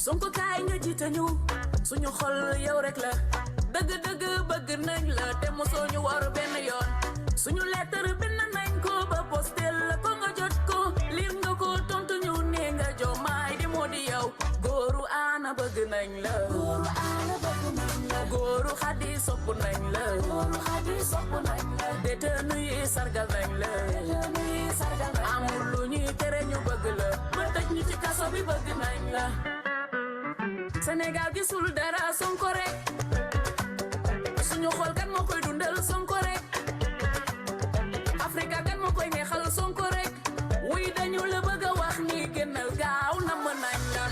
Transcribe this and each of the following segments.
Sonko kaay nga jiite ñu suñu xol yow rek la dëgg-dëgg bëgg nañ la te mosoo ñu war benn yoon suñu lettre bind nañ ko ba postel la ko nga jot ko liir nga ko tontu ñu ne nga Diomaye di moo di yow góoru Ana bëgg nañ la góoru Xadi sopp nañ la détenu yi sargal nañ la amul lu ñuy tere ñu bëgg la ba tëj ñu ci kaso bi bëgg nañ la Sénégal gisul dara Sonko rek suñu xol kan moo koy dundal Sonko rek Afrika kan moo koy neexal Sonko rek wuy dañu la bëgg a wax ni génnal gaaw na mën nañ la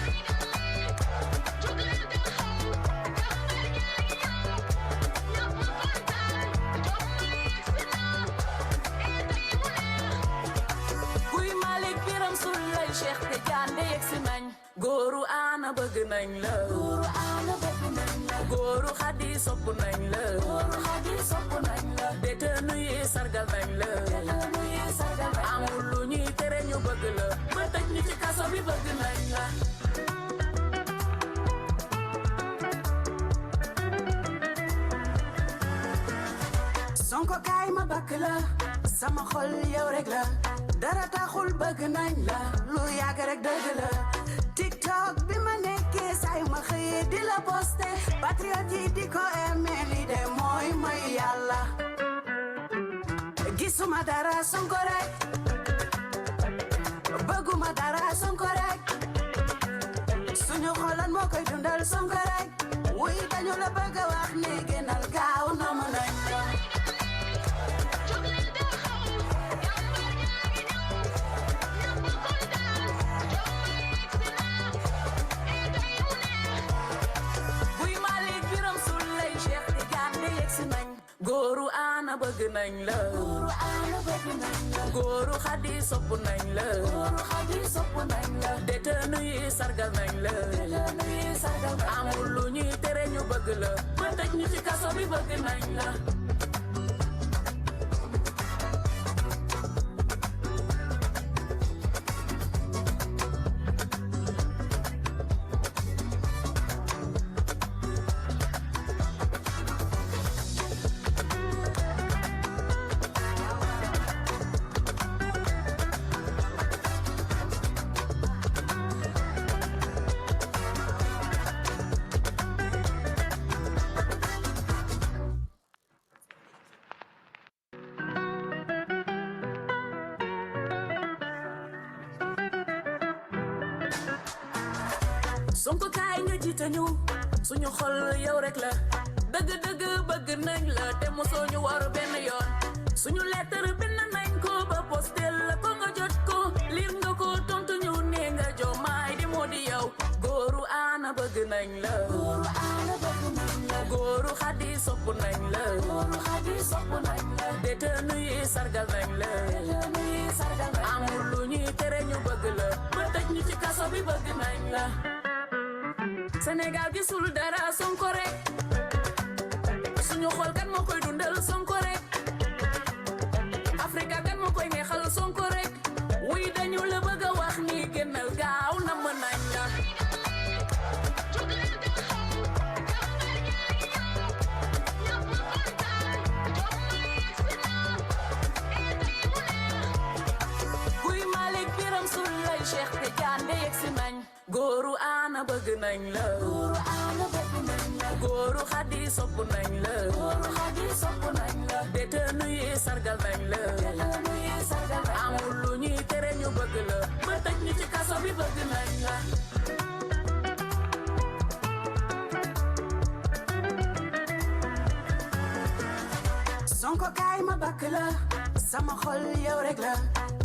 kuy Malick Biram Souleye Cheikh Tidiane yegsi nañ góoru Ana bëgg nañ la góoru Xadi sopp nañ la détenu yi sargal nañ la amul lu ñuy tere ñu bëgg la ba tëj ñu ci kaso bi bëgg nañ la Sonko kaay ma bakk la sama xol yow rek la dara taxul bëgg nañ la lu yàgg rek dëgg la TikTok bi ma nekkee say ma xëyee di la posté patriote yi di ko aimé li de mooy may yàlla gisuma dara Sonko rek bëgguma dara Sonko rek suñu xolan moo koy dundal Sonko rek wuy dañu la bëgg a wax ne génnal gaaw na mu nañ la góoru Ana bëgg nañ la góoru Xadi sopp nañ la détenu yi sargal nañ la amul lu ñuy tere ñu bëgg la ba tëj ñu ci kaso bi bëgg nañ la Sonko kaay nga jiite ñu suñu xol yow rek la dëgg-dëgg bëgg nañ la te mosoo ñu war benn yoon suñu lettre bind nañ ko ba postel la ko nga jot ko liir nga ko tontu ñu ne nga Diomaye di moo di yow góoru Ana bëgg nañ la góoru Xadi sopp nañ la détenu yi sargal nañ la amul lu ñuy tere ñu bëgg la ba tëj ñu ci kaso bi bëgg nañ la Sénégal gisul dara Sonko rek suñu xol kan moo koy dundal Sonko rek Afrika kan moo koy neexal Sonko rek wuy dañu la bëgg a wax ni génnal gaaw na mën nañ la kuy Malick Biram Souleye Cheikh Tidiane yegsi nañ góoru Ana bëgg nañ la góoru Xadi sopp nañ la détenu yi sargal nañ la amul lu ñuy tere ñu bëgg la ba tëj ñu ci kaso bi bëgg nañ la Sonko kaay ma bakk la sama xol yow rek la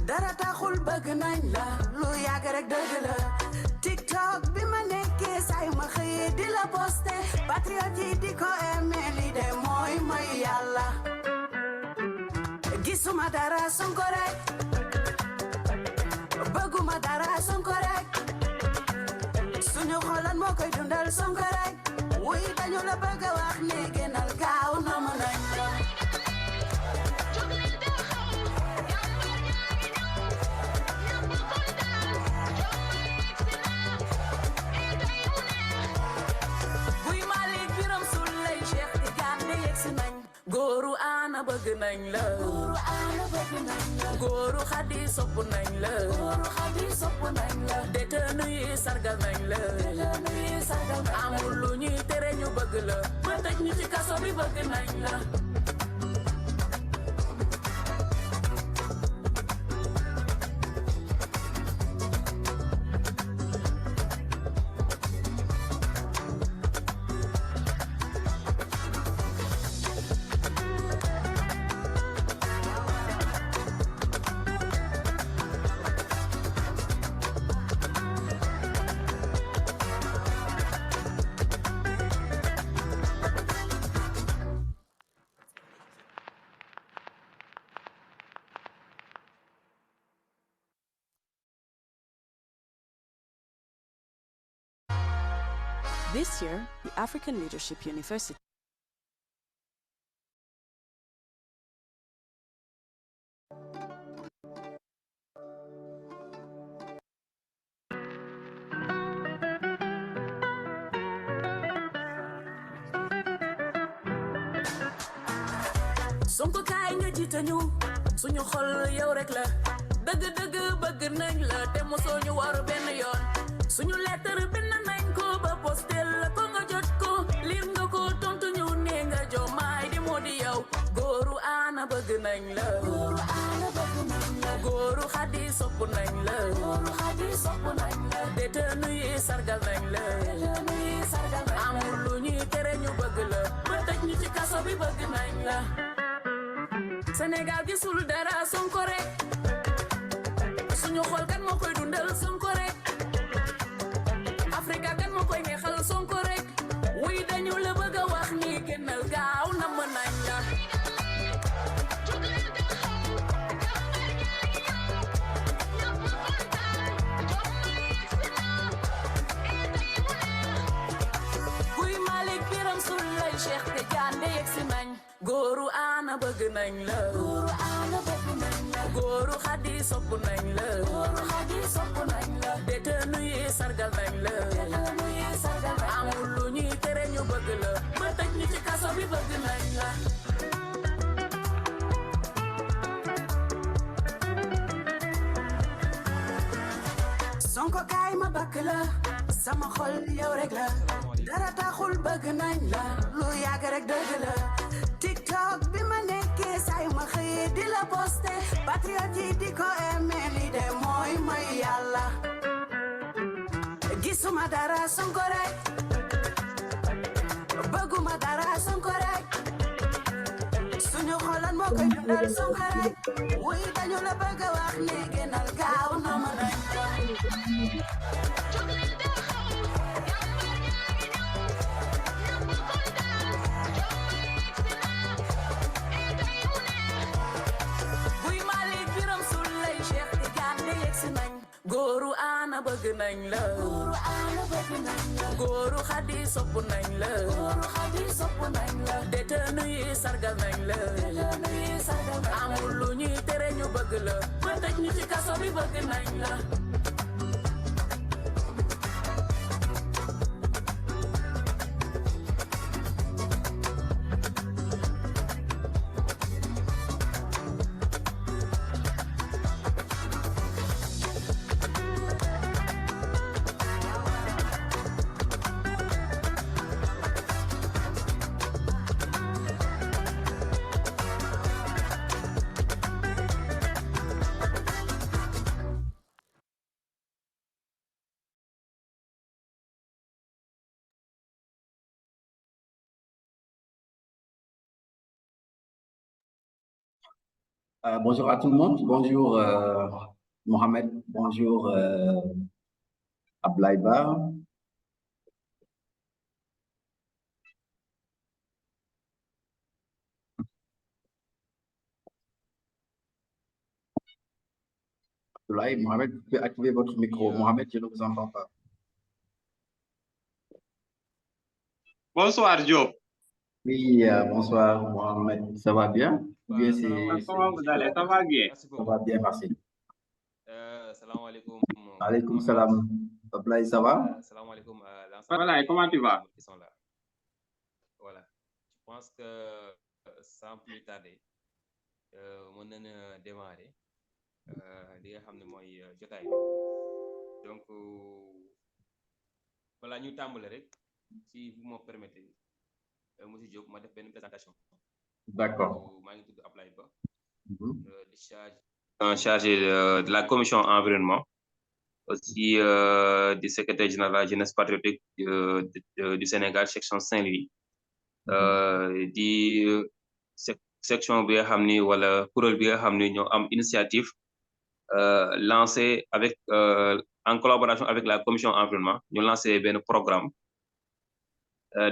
dara taxul bëgg nañ la lu yàgg rek dëgg la TikTok bi ma nekkee say ma xëyee di la posté patriote yi di ko aimé li de mooy may yàlla gisuma dara Sonko rek bëgguma dara Sonko rek suñu xolan moo koy dundal Sonko rek wuy dañu la bëgg a wax ne génnal gaaw na mu nañ la góoru ana bëgg nañ la góoru xadi sopp nañ la détenu yi sargal nañ la amul lu ñuy tere ñu bëgg la ba tëj ñu ci kaso bi bëgg nañ la This year, the African Leadership University Sonko kaay nga jiite ñu suñu xol yow rek la dëgg dëgg bëgg nañ la te mosoo ñu war benn yoon suñu lettre bind nañ ko ba postel la ko nga jot ko liir nga ko tontu ñu ne nga Diomaye di moo di yow góoru ana bëgg nañ la góoru xadi sopp nañ la détenu yi sargal nañ la amul lu ñuy tere ñu bëgg la ba tëj ñu ci kaso bi bëgg nañ la Sénégal gisul dara Sonko rek suñu xol kan moo koy dundal Sonko rek Afrika kan moo koy neexal Sonko rek wuy dañu la bëgg a wax ni génnal gaaw na mën nañ la Guy Malick Biram Souleye Cheikh Tidiane yegsi nañ góoru ana bëgg nañ la góoru xadi sopp nañ la détenu yi sargal nañ la amul lu ñuy tere ñu bëgg la ba tëj ñu ci kaso bi bëgg nañ la Sonko kaay ma bakk la sama xol yow rek la dara taxul bëgg nañ la lu yàgg rek dëgg la TikTok bi ma nekkee say ma xëy di la posté patriote yi di ko aimé li de mooy may yàlla gisuma dara Sonko rek bëgguma dara Sonko rek suñu xolan moo koy dundal Sonko rek wuy dañu la bëgg a wax ne génnal gaaw na ma nañ Guy Malick Biram Souleye Cheikh Tidiane yegsi nañ góoru ana bëgg nañ la góoru xadi sopp nañ la détenu yi sargal nañ la amul lu ñuy tere ñu bëgg la ba tëj ñu ci kaso bi bëgg nañ la Bonjour à tout le monde. Bonjour Mohamed. Bonjour Ablaye Ba. Ablaye, Mohamed, vous pouvez activer votre micro. Mohamed, je ne vous entends pas. Bonsoir Diop. Oui, bonsoir Mohamed. Ça va bien? Bien, Comment vous allez? Ça va bien? Ça va bien, merci. Salam alaikum. Alaikum salam. Ablaye, ça va? Salam alaikum. Voilà, et comment tu vas? Qui sont là. Voilà. Je pense que sans plus tarder mën nañu démarrer li nga xam ne mooy jotaay bi donc balaa ñu tàmbale rek si vous me permettez monsieur Diop ma def benn présentation. D'accord. maa ngi tudd Ablaye Ba. Chargé de la commission environnement, aussi du secrétaire général de la jeunesse patriotique du Sénégal section Saint-Louis. di section bi nga xam ni wala kuréel bi nga xam ni ñoo am initiative lancé avec en collaboration avec la commission environnement ñu lancé benn programme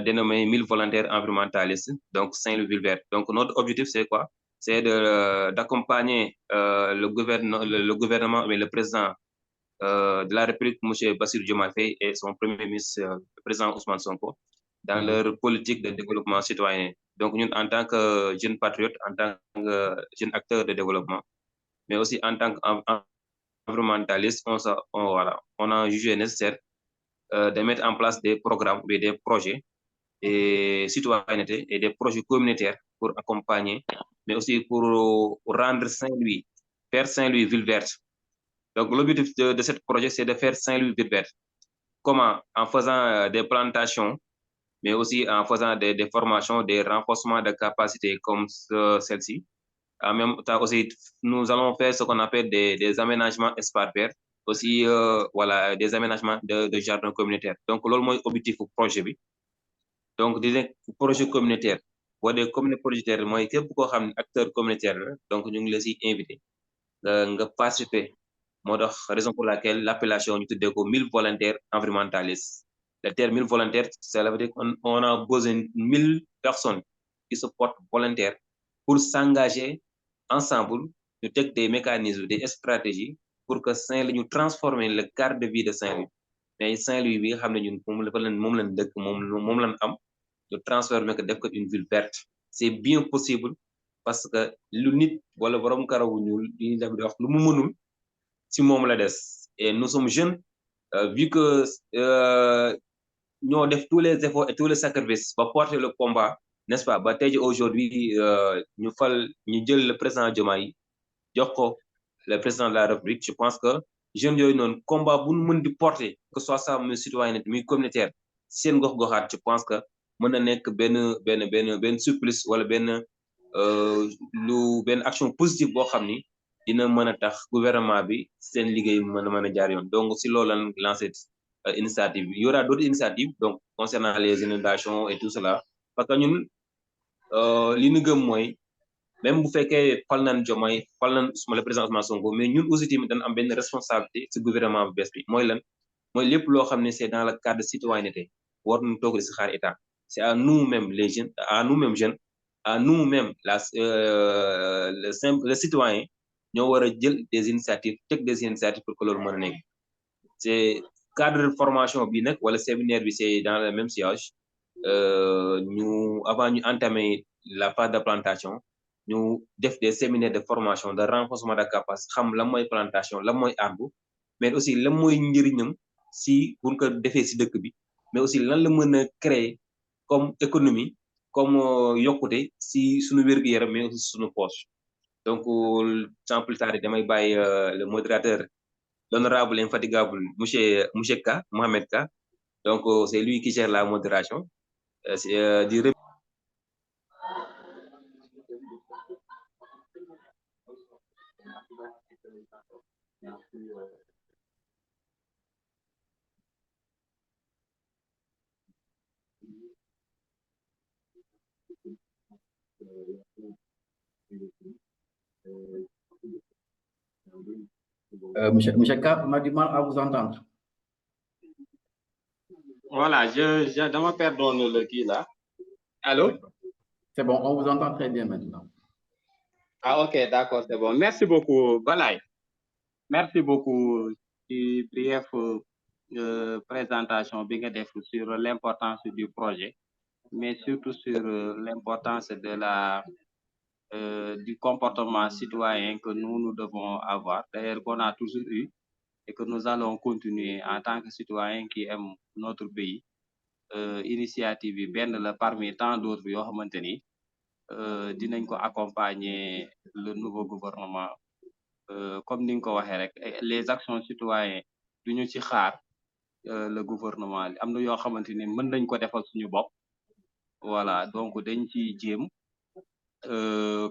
dénommé 1000 volontaires environnementalistes donc Saint-Louis Ville Verte. Donc notre objectif c'est quoi? C'est d'accompagner le gouvernement mais le président de la République monsieur Bassirou Diomaye Faye et son premier ministre le président Ousmane Sonko dans leur politique de développement citoyen. Donc, nous, en tant que jeunes patriotes, en tant que jeunes acteurs de développement, mais aussi en tant qu'environnementalistes, on a jugé nécessaire de mettre en place des programmes et des projets et citoyenneté et des projets communautaires pour accompagner, mais aussi pour rendre Saint-Louis, faire Saint-Louis ville verte. Donc, l'objectif de ce projet, c'est de faire Saint-Louis ville verte. Comment? En faisant des plantations, mais aussi en faisant des formations, des renforcements de capacités comme celle-ci. En même temps aussi, nous allons faire ce qu'on appelle des aménagements espaces verts, aussi voilà, des aménagements de jardins communautaires. Donc, c'est l'objectif du projet. Donc, disons projet communautaire. Pour des communautés projectaires, moi, il y a beaucoup d'acteurs communautaires, donc nous les inviter à participer. C'est la raison pour laquelle l'appellation est 1000 volontaires environnementalistes. Le terme 1000 volontaires, ça veut dire qu'on a besoin de 1000 personnes qui se portent volontaires pour s'engager ensemble, nous avons des mécanismes, des stratégies pour que Saint-Louis nous transforme le cadre de vie de Saint-Louis. Mais Saint-Louis, nous avons nous transformer une ville verte. C'est bien possible parce que l'unité, voilà, vraiment, si et nous sommes jeunes, vu que nous avons tous les efforts et tous les sacrifices pour porter le combat, n'est-ce pas? Aujourd'hui, nous avons le président Diomaye, le président de la République. Je pense que jeunes ont un combat pour nous porter, que ce soit ça, mes citoyens, mes communautaires, je pense que nous avons ben surplus ou ben action positive pour nous. Dina mëna tax gouvernement bi seen liggéey mëna jaar yoon donc si loolu lañ lancé initiative il y aura d'autres initiatives donc concernant les inondations et tout cela parce que ñun li ñu gëm mooy même bu fekkee fal nañ Diomaye fal nañ le président Ousmane Sonko mais ñun aussi tamit dañ am benn responsabilité ci gouvernement bu bees bi mooy lan mooy lépp loo xam ne c'est dans le cadre de citoyenneté war nañ toog di si xaar état c'est à nous-mêmes les jeunes à nous-mêmes jeunes à nous-mêmes le citoyen ñoo war a jël des initiatives pour que loolu mën a nekk c'est cadre de formation bi nag wala séminaire bi c'est dans le même sillage ñu avant ñu entamer la phase de plantation ñu def des séminaires de formation de renforcement de capacité xam lan mooy plantation lan mooy arbre mais aussi lan mooy njëriñam si buñ ko defee si dëkk bi mais aussi lan la mën a créer comme économie comme yokkute si suñu wér-gu-yaram mais aussi suñu poche. Donc, sans plus tarder, je vais le modérateur, l'honorable infatigable, M. K, Mohamed K. Donc, c'est lui qui gère la modération. Monsieur K, on a du mal à vous entendre. Voilà, je me pardonne le qui là. Allô? C'est bon, on vous entend très bien maintenant. Ah, ok, d'accord, c'est bon. Merci beaucoup, Balay. Merci beaucoup du brief présentation sur l'importance du projet, mais surtout sur l'importance du comportement citoyen que nous devons avoir, d'ailleurs qu'on a toujours eu et que nous allons continuer en tant que citoyens qui aiment notre pays. Initiative parmi tant d'autres yoo xamante ni dinañ ko accompagner le nouveau gouvernement comme ni nga ko waxee rek les actions citoyennes duñu ci xaar le gouvernement am na yoo xamante ni mën nañ ko defal suñu bopp voilà donc dañ ci jéem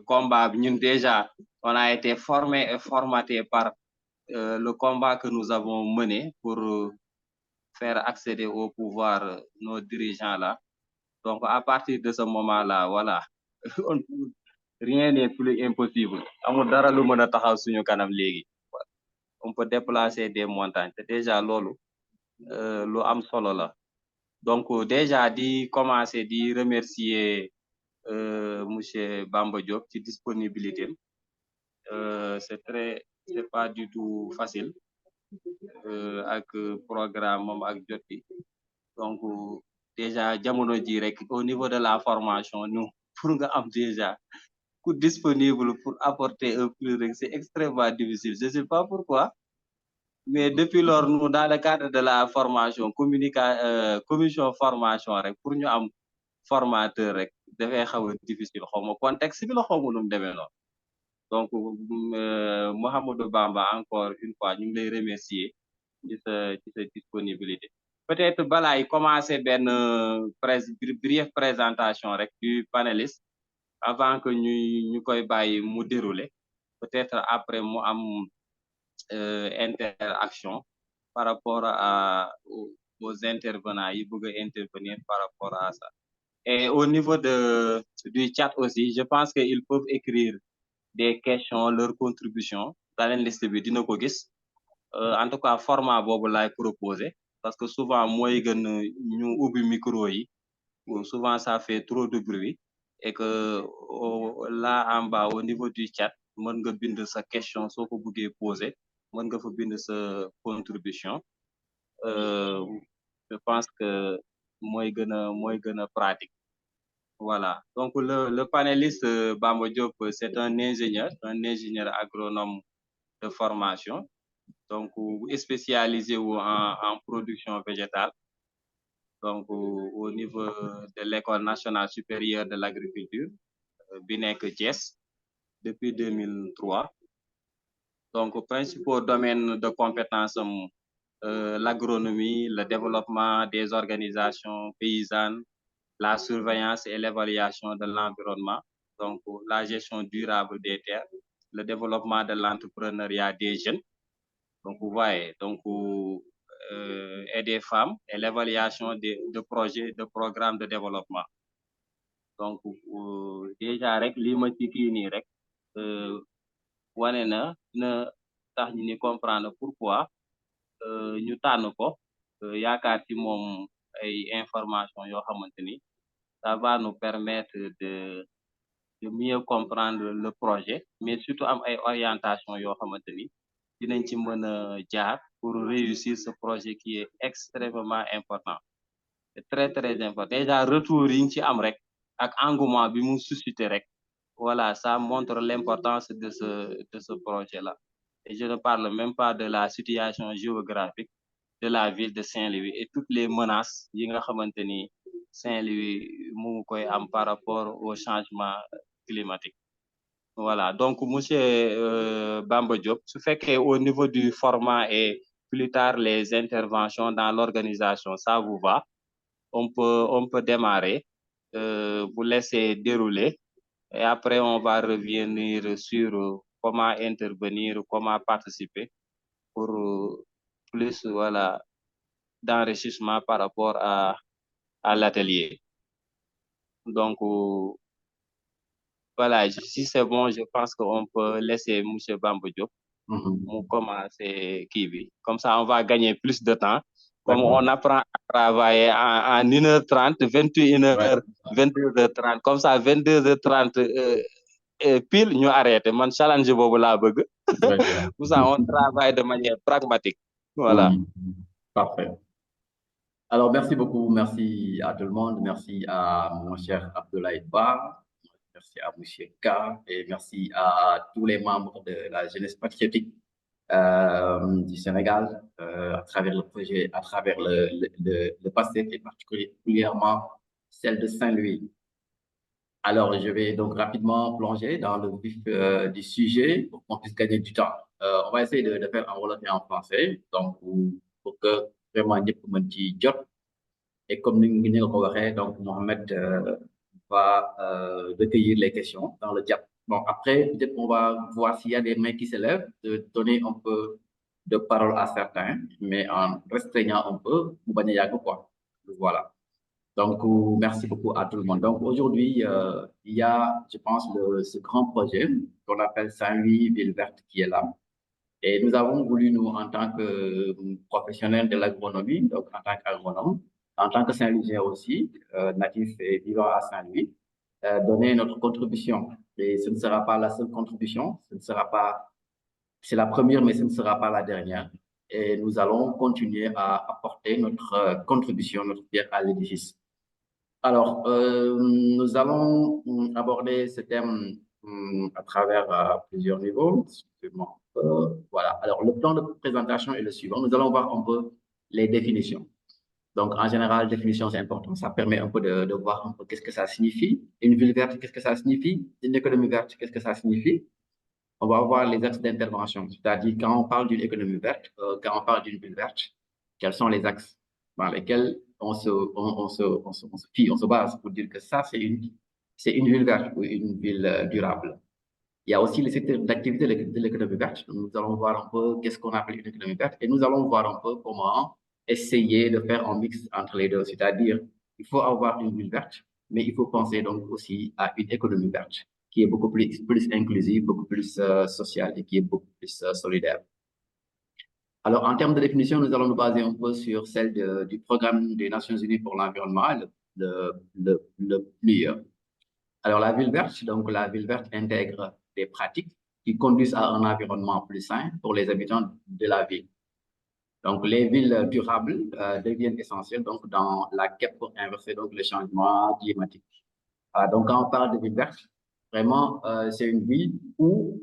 combat bi ñun déjà on a été formé et formaté par le combat que nous avons mené pour faire accéder au pouvoir nos dirigeants là donc à partir de ce moment-là voilà rien n'est plus impossible amul dara lu mën a taxaw suñu kanam léegi on peut déplacer des montagnes te déjà loolu lu am solo la donc déjà di commencer di remercier monsieur Bamba Diop ci disponibilité c'est pas du tout facile ak programme moom ak jot bi donc déjà jamono ji rek au niveau de la formation nous pour nga am déjà ku disponible pour apporter un plus rek c'est extrêmement difficile je sais pas pourquoi mais depuis lors nous dans le cadre de la formation commission formation rek pour ñu am formateur rek dafay xaw a difficile xaw ma contexte bi la xaw ma nu mu demee noonu donc Mouhamadou Bamba encore une fois ñu ngi lay remercier ci sa disponibilité peut-être balaay commencer benn brève présentation rek du panéliste avant que ñu koy bàyyi mu dérouler peut-être après mu am interaction par rapport aux intervenants yi bëgg a intervenir par rapport à ça et au niveau du chat aussi je pense que ils peuvent écrire des questions leur contribution dans leen liste bi dina ko gis en tout cas format boobu laay proposer parce que souvent mooy gën ñu ubbi micro yi souvent ça fait trop de bruit et que là en bas au niveau du chat mën nga bind sa question soo ko bëggee poser mën nga fa bind sa contribution je pense que mooy gën a pratique voilà donc le panéliste Bamba Diop c'est un ingénieur agronome de formation donc spécialisé en production végétale donc au niveau de l'école nationale supérieure de l'agriculture bi nekk Thiès depuis 2003 donc principaux domaines de compétences l'agronomie le développement des organisations paysannes la surveillance et l'évaluation de l'environnement donc la gestion durable des terres le développement de l'entrepreneuriat des jeunes donc vous voyez donc et des femmes et l'évaluation de projets de programmes de développement donc déjà rek li ma ci kii nii rek wane na tax ñu ni comprendre pourquoi ñu tànn ko yaakaar ci moom ay information yoo xamante ni ça va nous permettre de mieux comprendre le projet mais surtout am ay orientation yoo xamante ni dinañ ci mën a jaar pour réussir ce projet qui est extrêmement important c'est très très important déjà retour yi ñu ci am rek ak engouement bi mu suscité rek voilà ça montre l'importance de ce projet là et je ne parle même pas de la situation géographique de la ville de Saint-Louis et toutes les menaces yi nga xamante ni Saint-Louis mu ngi koy am par rapport au changement climatique voilà donc monsieur Bamba Diop su fekkee au niveau du format et plus tard les interventions dans l'organisation ça vous va on peut démarrer vous laisser dérouler et après on va revenir sur comment intervenir comment participer pour plus voilà d'enrichissement par rapport à l'atelier donc voilà si c'est bon je pense qu'on peut laisser monsieur Bamba Diop mu commencer kii bi comme ça on va gagner plus de temps comme on apprend à travailler en 1h30 21h 22h30 comme ça 22h30 pile ñu arrêté man challenge boobu laa bëgg pour ça on travaille de manière pragmatique voilà Parfait. Alors merci beaucoup, merci à tout le monde, merci à mon cher Abdoulaye Ba, merci à monsieur K et merci à tous les membres de la jeunesse patriotique du Sénégal à travers le projet, à travers le PASTEF et particulièrement celle de Saint-Louis. Alors, je vais donc rapidement plonger dans le vif du sujet pour qu'on puisse gagner du temps. On va essayer de faire en wolof et en français, donc pour que vraiment ñëpp mën ci jot. Et comme ni nga ko waxee, donc Mohamed va recueillir les questions dans le chat. Bon, après, peut-être on va voir s'il y a des mains qui se lèvent, de donner un peu de parole à certains, mais en restreignant un peu, pour bañ a yàgg quoi. Voilà. Donc, merci beaucoup à tout le monde. Donc, aujourd'hui, il y a, je pense, ce grand projet qu'on appelle Saint-Louis Ville Verte qui est là. Et nous avons voulu, nous, en tant que professionnels de l'agronomie, donc en tant qu'agronome, en tant que Saint-Louisien aussi, natif et vivant à Saint-Louis, donner notre contribution. Et ce ne sera pas la seule contribution, ce ne sera pas, c'est la première, mais ce ne sera pas la dernière. Et nous allons continuer à apporter notre contribution, notre pierre à l'édifice. Alors, nous allons aborder ce thème à travers plusieurs niveaux. Voilà. Alors, le plan de présentation est le suivant. Nous allons voir un peu les définitions. Donc, en général, définition, c'est important. Ça permet un peu de voir un peu qu'est-ce que ça signifie. Une ville verte, qu'est-ce que ça signifie? Une économie verte, qu'est-ce que ça signifie? On va voir les axes d'intervention. C'est-à-dire, quand on parle d'une économie verte, quand on parle d'une ville verte, quels sont les axes dans lesquels on se base pour dire que ça, c'est une ville verte ou une ville durable. Il y a aussi les secteurs d'activité de l'économie verte. Nous allons voir un peu qu'est-ce qu'on appelle une économie verte et nous allons voir un peu comment essayer de faire un mix entre les deux. C'est-à-dire, il faut avoir une ville verte, mais il faut penser donc aussi à une économie verte qui est beaucoup plus inclusive, beaucoup plus sociale et qui est beaucoup plus solidaire. Alors, en termes de définition, nous allons nous baser un peu sur celle du Programme des Nations Unies pour l'environnement, le PNUE. Alors, la ville verte, donc la ville verte intègre des pratiques qui conduisent à un environnement plus sain pour les habitants de la ville. Donc, les villes durables deviennent essentielles donc, dans la quête pour inverser donc, le changement climatique. Donc, quand on parle de ville verte, vraiment, c'est une ville où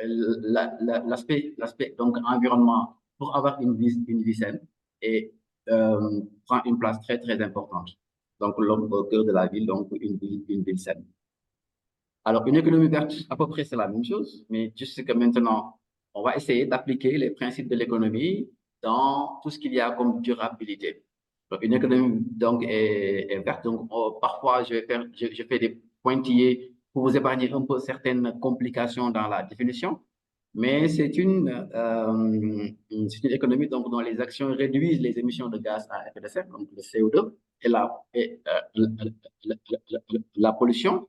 l'aspect donc environnement pour avoir une vie saine et prend une place très très importante. Donc l'homme au cœur de la ville, donc une ville saine. Alors une économie verte, à peu près c'est la même chose, mais juste que maintenant on va essayer d'appliquer les principes de l'économie dans tout ce qu'il y a comme durabilité. Donc une économie donc est verte. Donc parfois je fais des pointillés pour vous épargner un peu certaines complications dans la définition, mais c'est une économie donc, dont les actions réduisent les émissions de gaz à effet de serre, donc le CO2, et la pollution,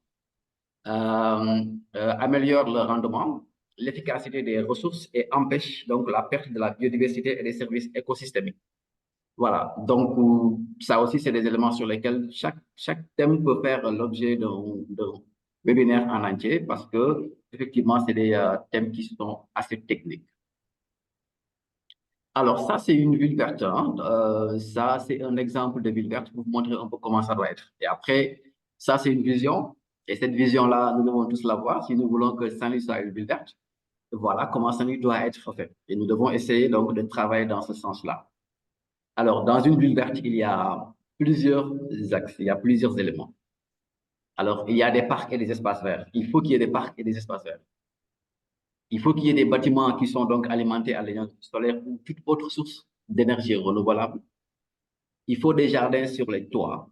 améliore le rendement, l'efficacité des ressources et empêche donc la perte de la biodiversité et des services écosystémiques. Voilà, donc ça aussi, c'est des éléments sur lesquels chaque thème peut faire l'objet d'un webinaire en entier parce que, effectivement, c'est des thèmes qui sont assez techniques. Alors, ça, c'est une ville verte. Hein? Ça, c'est un exemple de ville verte pour vous montrer un peu comment ça doit être. Et après, ça, c'est une vision. Et cette vision-là, nous devons tous la voir si nous voulons que Saint-Louis soit une ville verte. Voilà comment Saint-Louis doit être fait. Et nous devons essayer donc de travailler dans ce sens-là. Alors, dans une ville verte, il y a plusieurs axes, il y a plusieurs éléments. Alors, il y a des parcs et des espaces verts. Il faut qu'il y ait des parcs et des espaces verts. Il faut qu'il y ait des bâtiments qui sont donc alimentés à l'énergie solaire ou toute autre source d'énergie renouvelable. Il faut des jardins sur les toits.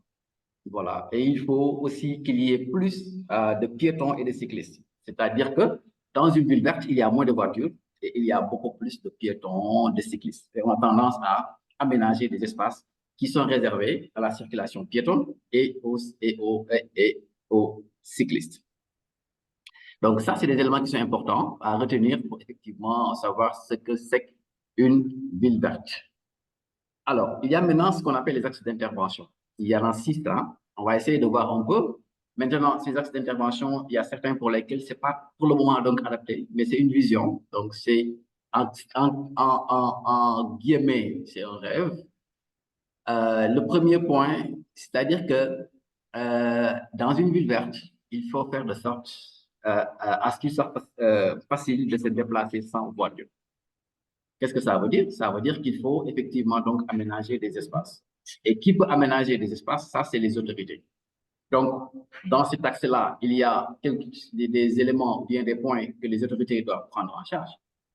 Voilà. Et il faut aussi qu'il y ait plus de piétons et de cyclistes. C'est-à-dire que dans une ville verte, il y a moins de voitures et il y a beaucoup plus de piétons, de cyclistes. Et on a tendance à aménager des espaces qui sont réservés à la circulation piétonne et aux cyclistes. Donc ça, c'est des éléments qui sont importants à retenir pour effectivement savoir ce que c'est qu'une ville verte. Alors, il y a maintenant ce qu'on appelle les axes d'intervention. Il y en a 6 ans. On va essayer de voir un peu. Maintenant, ces axes d'intervention, il y a certains pour lesquels ce n'est pas pour le moment donc adapté, mais c'est une vision. Donc, c'est en guillemets, c'est un rêve. Le premier point, c'est-à-dire que dans une ville verte, il faut faire de sorte à ce qu'il soit facile de se déplacer sans voiture. Qu'est-ce que ça veut dire? Ça veut dire qu'il faut effectivement donc aménager des espaces. Et qui peut aménager des espaces? Ça, c'est les autorités. Donc, dans cet axe-là, il y a des éléments, bien des points que les autorités doivent prendre en charge.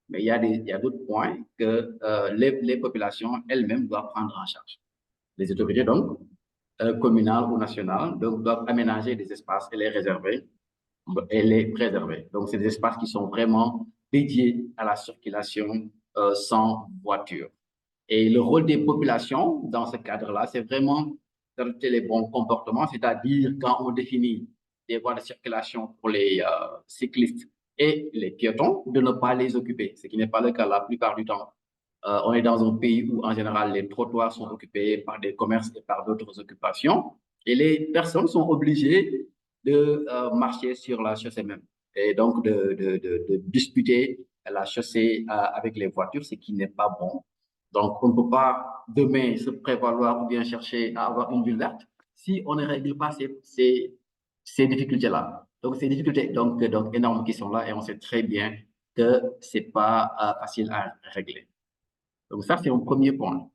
Mais il y a d'autres points que les populations elles-mêmes doivent prendre en charge. Les autorités, donc, communales ou nationales, donc, doivent aménager des espaces et les réserver et les préserver. Donc, c'est des espaces qui sont vraiment dédiés à la circulation sans voiture. Et le rôle des populations dans ce cadre-là, c'est vraiment d'adopter les bons comportements, c'est-à-dire quand on définit des voies de circulation pour les cyclistes et les piétons, de ne pas les occuper, ce qui n'est pas le cas la plupart du temps. On est dans un pays où, en général, les trottoirs sont occupés par des commerces et par d'autres occupations, et les personnes sont obligées de marcher sur la chaussée même, et donc de disputer la chaussée avec les voitures, ce qui n'est pas bon. Donc, on ne peut pas demain se prévaloir ou bien chercher à avoir une ville verte si on ne règle pas ces difficultés-là. Donc, ces difficultés donc énormes qui sont là, et on sait très bien que ce n'est pas facile à régler. Donc, ça, c'est un premier point.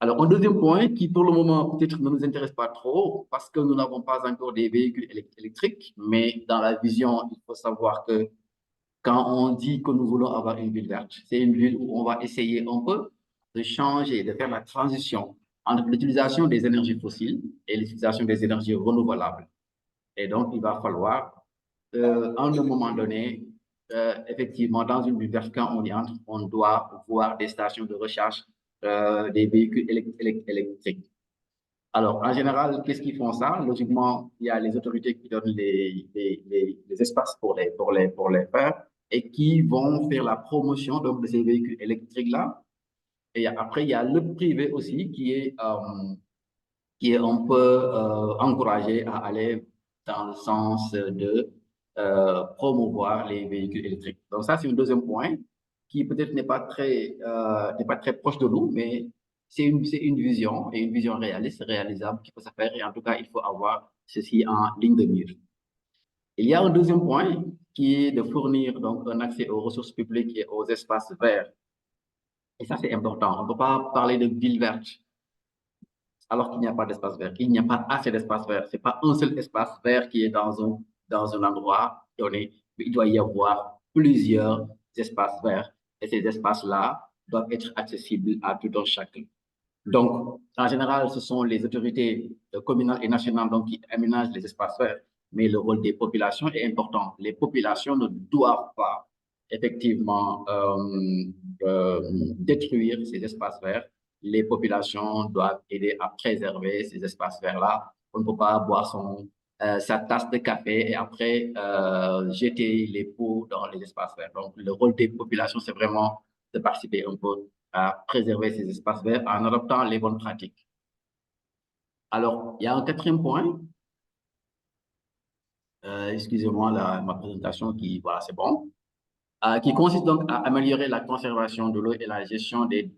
Alors, un deuxième point qui, pour le moment, peut-être ne nous intéresse pas trop parce que nous n'avons pas encore des véhicules électriques, mais dans la vision, il faut savoir que quand on dit que nous voulons avoir une ville verte, c'est une ville où on va essayer un peu de changer, de faire la transition entre l'utilisation des énergies fossiles et l'utilisation des énergies renouvelables. Et donc, il va falloir, à un moment donné, effectivement, dans une ville verte, quand on y entre, on doit voir des stations de recharge des véhicules électriques. Alors, en général, qu'est-ce qu'ils font ça? Logiquement, il y a les autorités qui donnent les espaces pour les faire et qui vont faire la promotion donc, de ces véhicules électriques-là. Et après, il y a le privé aussi qui est un peu encouragé à aller dans le sens de promouvoir les véhicules électriques. Donc ça, c'est un deuxième point qui peut-être n'est pas très proche de nous, mais c'est une vision et une vision réaliste, réalisable qui peut se faire. Et en tout cas, il faut avoir ceci en ligne de mire. Il y a un deuxième point qui est de fournir donc un accès aux ressources publiques et aux espaces verts. Et ça, c'est important. On ne peut pas parler de ville verte alors qu'il n'y a pas d'espace vert. Il n'y a pas assez d'espace vert. Ce n'est pas un seul espace vert qui est dans un endroit donné. Il doit y avoir plusieurs espaces verts. Et ces espaces-là doivent être accessibles à tout un chacun. Donc, en général, ce sont les autorités communales et nationales donc, qui aménagent les espaces verts. Mais le rôle des populations est important. Les populations ne doivent pas effectivement détruire ces espaces verts. Les populations doivent aider à préserver ces espaces verts-là. On ne peut pas boire sa tasse de café et après jeter les pots dans les espaces verts. Donc, le rôle des populations, c'est vraiment de participer un peu à préserver ces espaces verts en adoptant les bonnes pratiques. Alors, il y a un quatrième point. Excusez-moi, ma présentation qui, voilà, c'est bon. Qui consiste donc à améliorer la conservation de l'eau et la gestion des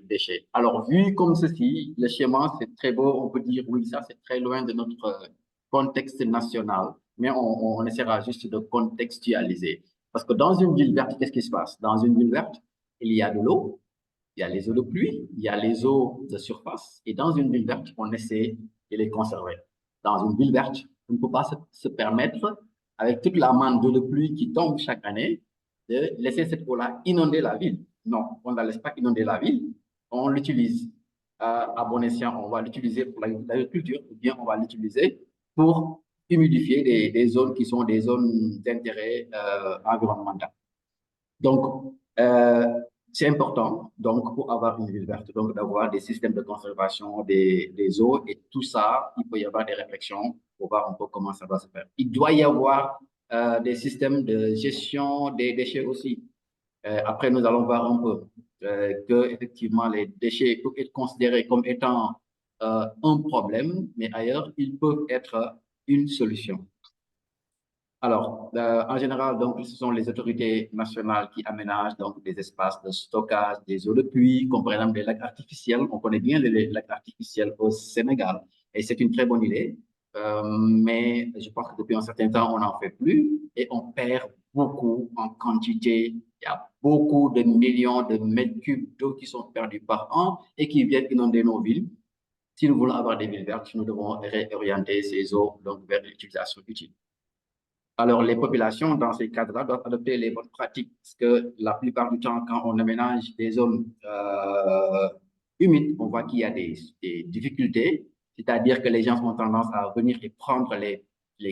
déchets. Alors, vu comme ceci, le schéma, c'est très beau, on peut dire, oui, ça, c'est très loin de notre contexte national, mais on essaiera juste de contextualiser. Parce que dans une ville verte, qu'est-ce qui se passe? Dans une ville verte, il y a de l'eau, il y a les eaux de pluie, il y a les eaux de surface, et dans une ville verte, on essaie de les conserver. Dans une ville verte, on ne peut pas se permettre, avec toute la manne d'eau de pluie qui tombe chaque année, de laisser cette eau-là inonder la ville. Non, on ne la laisse pas inonder la ville, on l'utilise à bon escient, on va l'utiliser pour l'agriculture, ou bien on va l'utiliser pour humidifier des zones qui sont des zones d'intérêt environnemental. Donc, c'est important, donc, pour avoir une ville verte, donc d'avoir des systèmes de conservation des eaux et tout ça, il peut y avoir des réflexions pour voir un peu comment ça va se faire. Il doit y avoir des systèmes de gestion des déchets aussi. Après, nous allons voir un peu que effectivement les déchets peuvent être considérés comme étant un problème, mais ailleurs, ils peuvent être une solution. Alors, en général, donc, ce sont les autorités nationales qui aménagent donc, des espaces de stockage des eaux de pluie, comme par exemple des lacs artificiels. On connaît bien les lacs artificiels au Sénégal et c'est une très bonne idée. Mais je pense que depuis un certain temps, on n'en fait plus et on perd beaucoup en quantité. Il y a beaucoup de millions de mètres cubes d'eau qui sont perdus par an et qui viennent inonder nos villes. Si nous voulons avoir des villes vertes, nous devons réorienter ces eaux donc, vers l'utilisation utile. Alors, les populations, dans ces cadres-là, doivent adopter les bonnes pratiques, parce que la plupart du temps, quand on aménage des zones humides, on voit qu'il y a des difficultés, c'est-à-dire que les gens ont tendance à venir et prendre les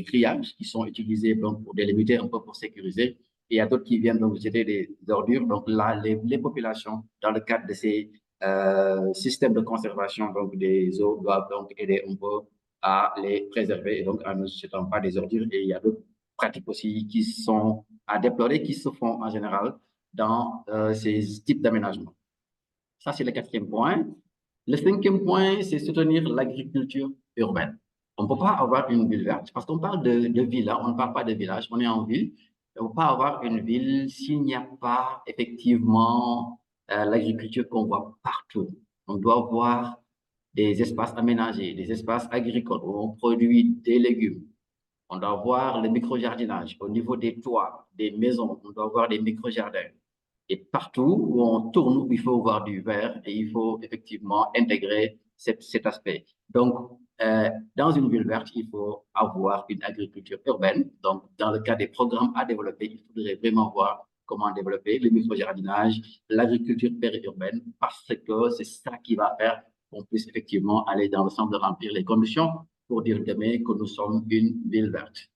grillages qui sont utilisés donc, pour délimiter un peu, pour sécuriser. Et il y a d'autres qui viennent donc jeter des ordures. Donc là, les populations, dans le cadre de ces systèmes de conservation donc, des eaux, doivent donc aider un peu à les préserver et donc à ne jetant pas des ordures. Et il y a d'autres pratiques aussi qui sont à déplorer, qui se font en général dans ces types d'aménagement. Ça, c'est le 4e point. Le 5e point, c'est soutenir l'agriculture urbaine. On ne peut pas avoir une ville verte, parce qu'on parle de ville, hein, on ne parle pas de village, on est en ville. On ne peut pas avoir une ville s'il n'y a pas effectivement l'agriculture qu'on voit partout. On doit voir des espaces aménagés, des espaces agricoles où on produit des légumes. On doit voir le micro-jardinage au niveau des toits, des maisons. On doit voir des micro-jardins. Et partout où on tourne, il faut voir du vert et il faut effectivement intégrer cet aspect. Donc, dans une ville verte, il faut avoir une agriculture urbaine. Donc, dans le cas des programmes à développer, il faudrait vraiment voir comment développer le micro-jardinage, l'agriculture périurbaine, parce que c'est ça qui va faire qu'on puisse effectivement aller dans le sens de remplir les conditions pour dire demain que nous sommes une ville verte.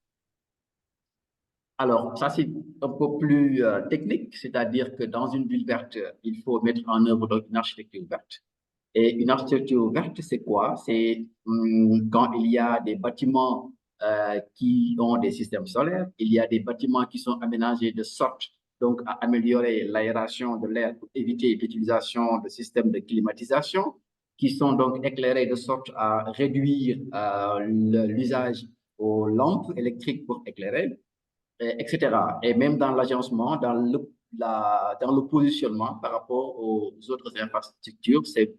Alors, ça, c'est un peu plus technique, c'est-à-dire que dans une ville verte, il faut mettre en œuvre donc, une architecture verte. Et une architecture verte, c'est quoi? C'est quand il y a des bâtiments qui ont des systèmes solaires, il y a des bâtiments qui sont aménagés de sorte donc, à améliorer l'aération de l'air pour éviter l'utilisation de systèmes de climatisation, qui sont donc éclairés de sorte à réduire l'usage aux lampes électriques pour éclairer, etc. Et même dans l'agencement, dans le positionnement par rapport aux autres infrastructures, c'est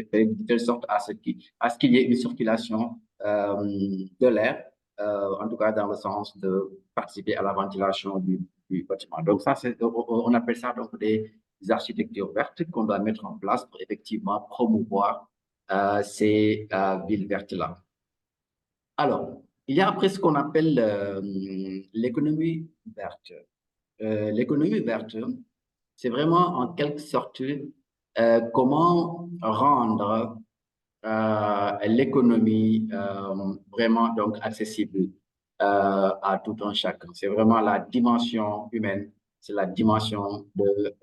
fait de telle sorte à ce qu'il y ait une circulation de l'air, en tout cas dans le sens de participer à la ventilation du bâtiment. Donc ça, on appelle ça donc des architectures vertes qu'on doit mettre en place pour effectivement promouvoir ces villes vertes-là. Alors, il y a après ce qu'on appelle l'économie verte. L'économie verte, c'est vraiment en quelque sorte comment rendre l'économie vraiment donc accessible à tout un chacun. C'est vraiment la dimension humaine, c'est la dimension de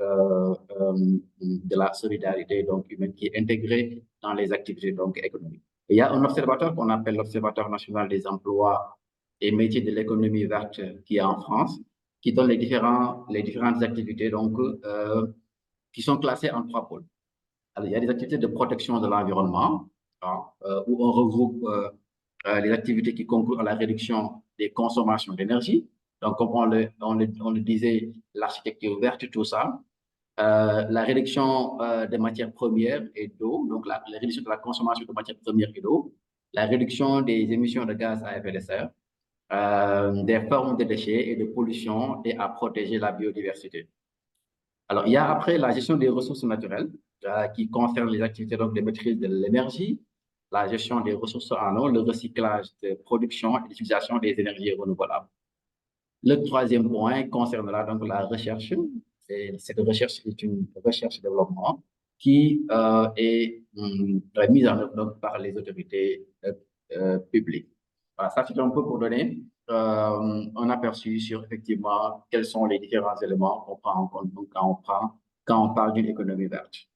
la solidarité donc humaine qui est intégrée dans les activités donc économiques. Et il y a un observateur qu'on appelle l'Observatoire national des emplois et métiers de l'économie verte qui est en France, qui donne les différentes activités donc, qui sont classées en 3 pôles. Alors, il y a des activités de protection de l'environnement, où on regroupe les activités qui concourent à la réduction des consommations d'énergie. Donc, comme on le disait, l'architecture verte, tout ça. La réduction des matières premières et d'eau, donc la réduction de la consommation de matières premières et d'eau, la réduction des émissions de gaz à effet de serre, des formes de déchets et de pollution et à protéger la biodiversité. Alors, il y a après la gestion des ressources naturelles qui concerne les activités donc, de maîtrise de l'énergie, la gestion des ressources en eau, le recyclage de production et l'utilisation des énergies renouvelables. Le 3e point concernera donc la recherche. Cette recherche est une recherche-développement qui est mise en œuvre donc, par les autorités publiques. Voilà, ça, c'est un peu pour donner un aperçu sur effectivement quels sont les différents éléments qu'on prend en compte quand on parle d'une économie verte.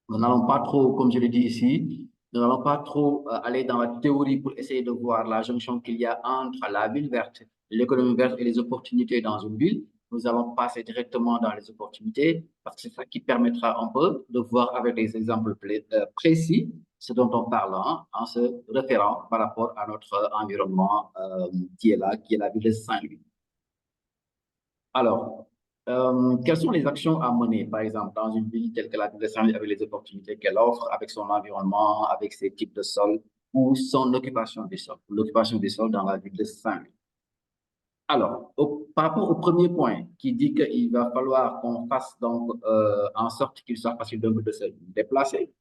Nous n'allons pas trop, comme je l'ai dit ici, nous n'allons pas trop aller dans la théorie pour essayer de voir la jonction qu'il y a entre la ville verte, l'économie verte et les opportunités dans une ville. Nous allons passer directement dans les opportunités parce que c'est ça qui permettra un peu de voir avec des exemples précis ce dont on parle en se référant par rapport à notre environnement qui est là, qui est la ville de Saint-Louis. Alors, quelles sont les actions à mener, par exemple, dans une ville telle que la ville de Saint-Louis avec les opportunités qu'elle offre, avec son environnement, avec ses types de sols ou son occupation des sols, l'occupation des sols dans la ville de Saint-Louis? Alors, par rapport au premier point qui dit qu'il va falloir qu'on fasse donc en sorte qu'il soit facile de se déplacer,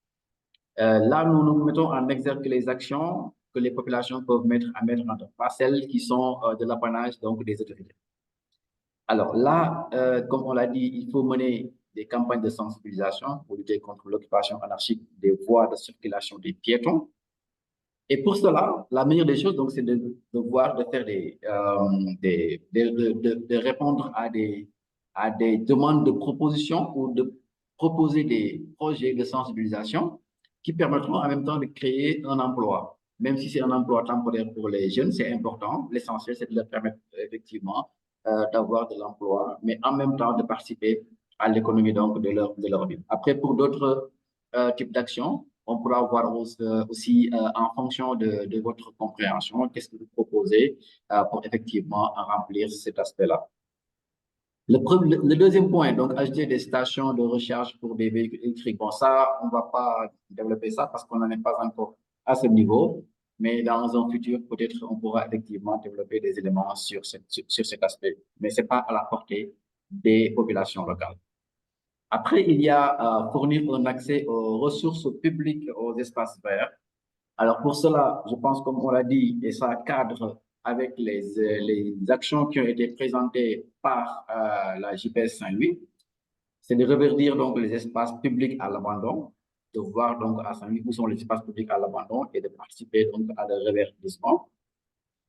Là, nous mettons en exergue les actions que les populations peuvent mettre en œuvre, pas celles qui sont de l'apanage donc des autorités. Alors là, comme on l'a dit, il faut mener des campagnes de sensibilisation pour lutter contre l'occupation anarchique des voies de circulation des piétons. Et pour cela, la meilleure des choses, donc, c'est de faire de répondre à des demandes de propositions ou de proposer des projets de sensibilisation qui permettront en même temps de créer un emploi. Même si c'est un emploi temporaire pour les jeunes, c'est important. L'essentiel, c'est de leur permettre effectivement d'avoir de l'emploi, mais en même temps de participer à l'économie donc de leur vie. Après, pour d'autres types d'actions, on pourra voir aussi en fonction de votre compréhension, qu'est-ce que vous proposez pour effectivement remplir cet aspect-là. Le deuxième point, donc ajouter des stations de recharge pour des véhicules électriques. Bon, ça, on ne va pas développer ça parce qu'on n'en est pas encore à ce niveau, mais dans un futur, peut-être on pourra effectivement développer des éléments sur cet aspect, mais ce n'est pas à la portée des populations locales. Après, il y a fournir un accès aux ressources publiques, aux espaces verts. Alors pour cela, je pense, comme on l'a dit, et ça cadre avec les actions qui ont été présentées par la JPS Saint-Louis, c'est de reverdir donc les espaces publics à l'abandon, de voir donc à Saint-Louis où sont les espaces publics à l'abandon et de participer donc à leur reverdissement,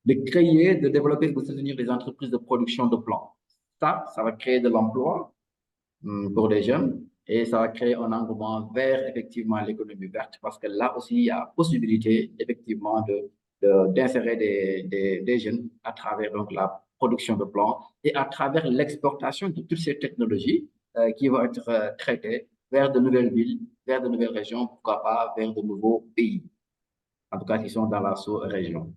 de créer, de développer, de soutenir les entreprises de production de plants. Ça va créer de l'emploi pour les jeunes et ça va créer un engouement vers effectivement l'économie verte parce que là aussi il y a possibilité effectivement d'insérer des jeunes à travers donc la production de plants et à travers l'exportation de toutes ces technologies qui vont être traitées vers de nouvelles villes, vers de nouvelles régions, pourquoi pas vers de nouveaux pays, en tout cas qui sont dans la sous-région.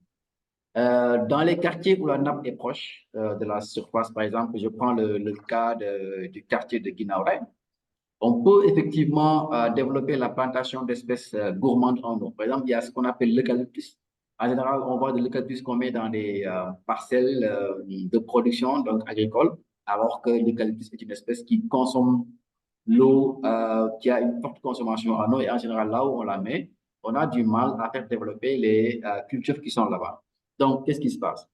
Dans les quartiers où la nappe est proche de la surface, par exemple, je prends le cas du quartier de Guinaouré, on peut effectivement développer la plantation d'espèces gourmandes en eau. Par exemple, il y a ce qu'on appelle l'eucalyptus. En général, on voit de l'eucalyptus qu'on met dans des parcelles de production donc agricole, alors que l'eucalyptus est une espèce qui consomme l'eau, qui a une forte consommation en eau, et en général, là où on la met, on a du mal à faire développer les cultures qui sont là-bas. Donc, qu'est-ce qui se passe?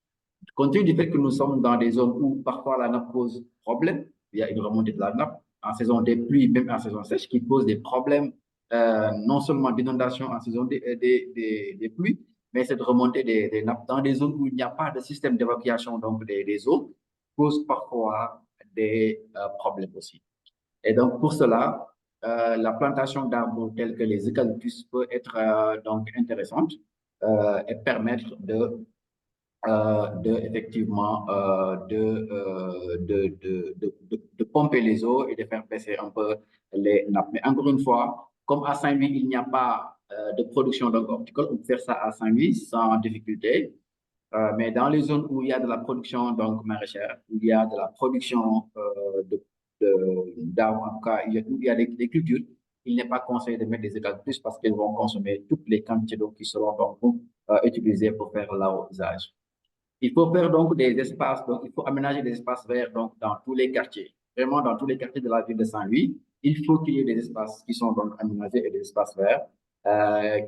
Compte tenu du fait que nous sommes dans des zones où parfois la nappe pose problème, il y a une remontée de la nappe en saison des pluies, même en saison sèche, qui pose des problèmes non seulement d'inondation en saison des pluies, mais cette remontée des nappes dans des zones où il n'y a pas de système d'évacuation donc des eaux pose parfois des problèmes aussi. Et donc, pour cela, la plantation d'arbres tels que les eucalyptus peut être donc intéressante et permettre effectivement de pomper les eaux et de faire baisser un peu les nappes. Mais encore une fois, comme à Saint-Louis, il n'y a pas de production donc horticole, on peut faire ça à Saint-Louis sans difficulté. Mais dans les zones où il y a de la production donc maraîchère, où il y a de la production d'arbres, en tout cas, où il y a des cultures, il n'est pas conseillé de mettre des eucalyptus parce qu'ils vont consommer toutes les quantités d'eau qui seront donc utilisées pour faire l'arrosage. Il faut faire donc des espaces, donc il faut aménager des espaces verts donc dans tous les quartiers, vraiment dans tous les quartiers de la ville de Saint-Louis. Il faut qu'il y ait des espaces qui sont donc aménagés et des espaces verts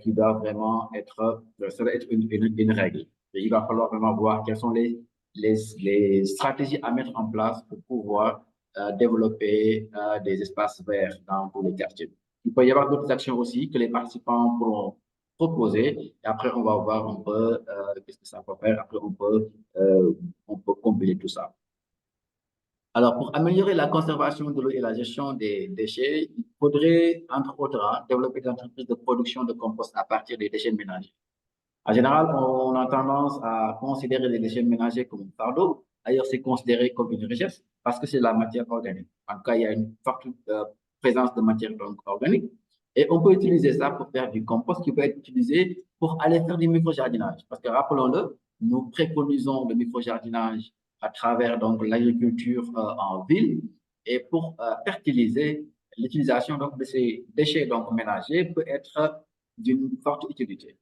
qui doivent vraiment être, ça doit être une règle. Et il va falloir vraiment voir quelles sont les stratégies à mettre en place pour pouvoir développer des espaces verts dans tous les quartiers. Il peut y avoir d'autres actions aussi que les participants pourront proposer et après on va voir un peu qu'est-ce que ça peut faire, après on peut combiner tout ça. Alors pour améliorer la conservation de l'eau et la gestion des déchets, il faudrait entre autres développer des entreprises de production de compost à partir des déchets ménagers. En général, on a tendance à considérer les déchets ménagers comme un fardeau. Ailleurs, c'est considéré comme une richesse parce que c'est la matière organique. En tout cas, il y a une forte présence de matière donc, organique. Et on peut utiliser ça pour faire du compost qui peut être utilisé pour aller faire du micro-jardinage. Parce que rappelons-le, nous préconisons le micro-jardinage à travers donc l'agriculture en ville. Et pour fertiliser, l'utilisation donc de ces déchets donc ménagers peut être d'une forte utilité.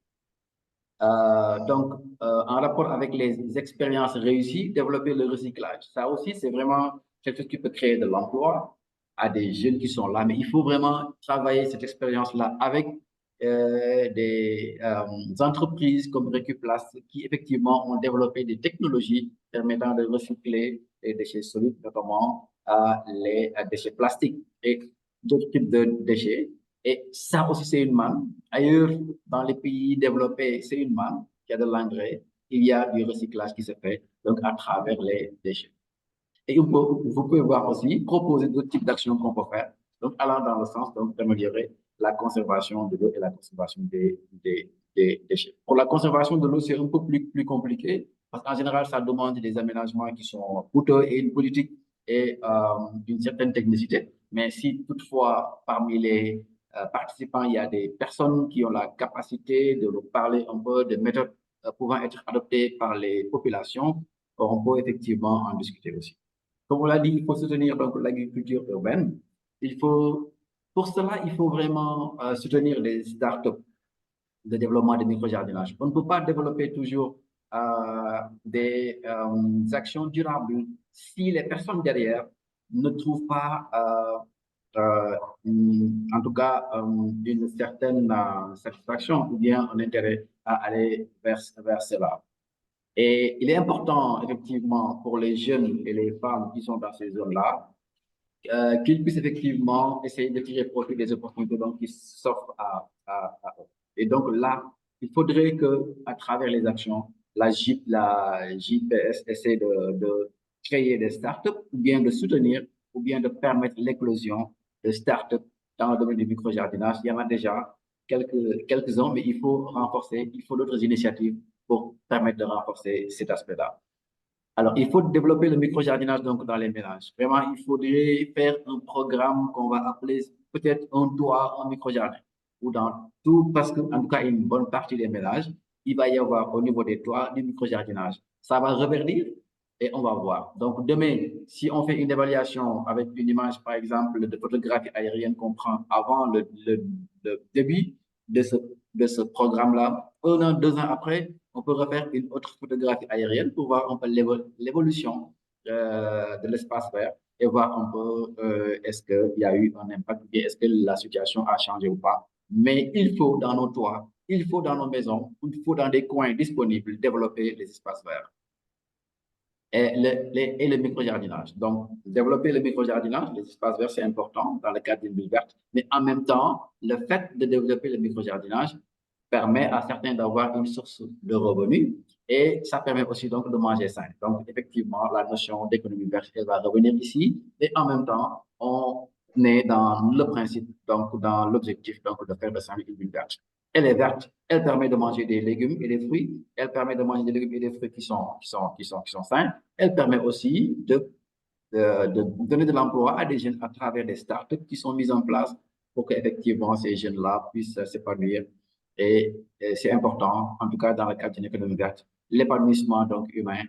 En rapport avec les expériences réussies, développer le recyclage. Ça aussi, c'est vraiment quelque chose qui peut créer de l'emploi à des jeunes qui sont là. Mais il faut vraiment travailler cette expérience-là avec des entreprises comme Recuplast qui effectivement ont développé des technologies permettant de recycler les déchets solides, notamment les déchets plastiques et d'autres types de déchets. Et ça aussi, c'est une manne. Ailleurs, dans les pays développés, c'est une manne. Il y a de l'engrais, il y a du recyclage qui se fait donc à travers les déchets. Et vous pouvez voir aussi, proposer d'autres types d'actions qu'on peut faire, donc allant dans le sens d'améliorer la conservation de l'eau et la conservation des déchets. Pour la conservation de l'eau, c'est un peu plus compliqué, parce qu'en général, ça demande des aménagements qui sont coûteux et une politique et d'une certaine technicité. Mais si toutefois, parmi les participants, il y a des personnes qui ont la capacité de nous parler un peu de méthodes pouvant être adoptées par les populations, on peut effectivement en discuter aussi. Comme on l'a dit, il faut soutenir donc l'agriculture urbaine. Pour cela, il faut vraiment soutenir les startups de développement de micro-jardinage. On ne peut pas développer toujours des actions durables si les personnes derrière ne trouvent pas, en tout cas, une certaine satisfaction ou bien un intérêt à aller vers cela. Et il est important, effectivement, pour les jeunes et les femmes qui sont dans ces zones-là, qu'ils puissent effectivement essayer de tirer profit des opportunités qui s'offrent à eux. Et donc là, il faudrait que, à travers les actions, la JPS essaie de créer des startups ou bien de soutenir ou bien de permettre l'éclosion de startups dans le domaine du micro-jardinage. Il y en a déjà quelques-uns, mais il faut renforcer, il faut d'autres initiatives pour permettre de renforcer cet aspect-là. Alors, il faut développer le micro-jardinage donc dans les ménages. Vraiment, il faudrait faire un programme qu'on va appeler peut-être un toit, un micro-jardin. Ou dans tout, parce qu'en tout cas, une bonne partie des ménages, il va y avoir au niveau des toits du micro-jardinage. Ça va reverdir et on va voir. Donc, demain, si on fait une évaluation avec une image, par exemple, de photographie aérienne qu'on prend avant le début de ce programme-là, 1 an, 2 ans après, on peut refaire une autre photographie aérienne pour voir un peu l'évolution de l'espace vert et voir un peu est-ce qu'il y a eu un impact ou bien est-ce que la situation a changé ou pas. Mais il faut dans nos toits, il faut dans nos maisons, il faut dans des coins disponibles développer les espaces verts et le micro-jardinage. Donc, développer le micro-jardinage, les espaces verts, c'est important dans le cadre d'une ville verte. Mais en même temps, le fait de développer le micro-jardinage permet à certains d'avoir une source de revenus et ça permet aussi donc de manger sain. Donc, effectivement, la notion d'économie verte, elle va revenir ici et en même temps, on est dans le principe, donc dans l'objectif donc de faire de ça une ville verte. Elle est verte, elle permet de manger des légumes et des fruits, elle permet de manger des légumes et des fruits qui sont sains, elle permet aussi de donner de l'emploi à des jeunes à travers des startups qui sont mises en place pour qu'effectivement ces jeunes-là puissent s'épanouir. Et c'est important, en tout cas dans le cadre d'une économie verte, l'épanouissement donc humain,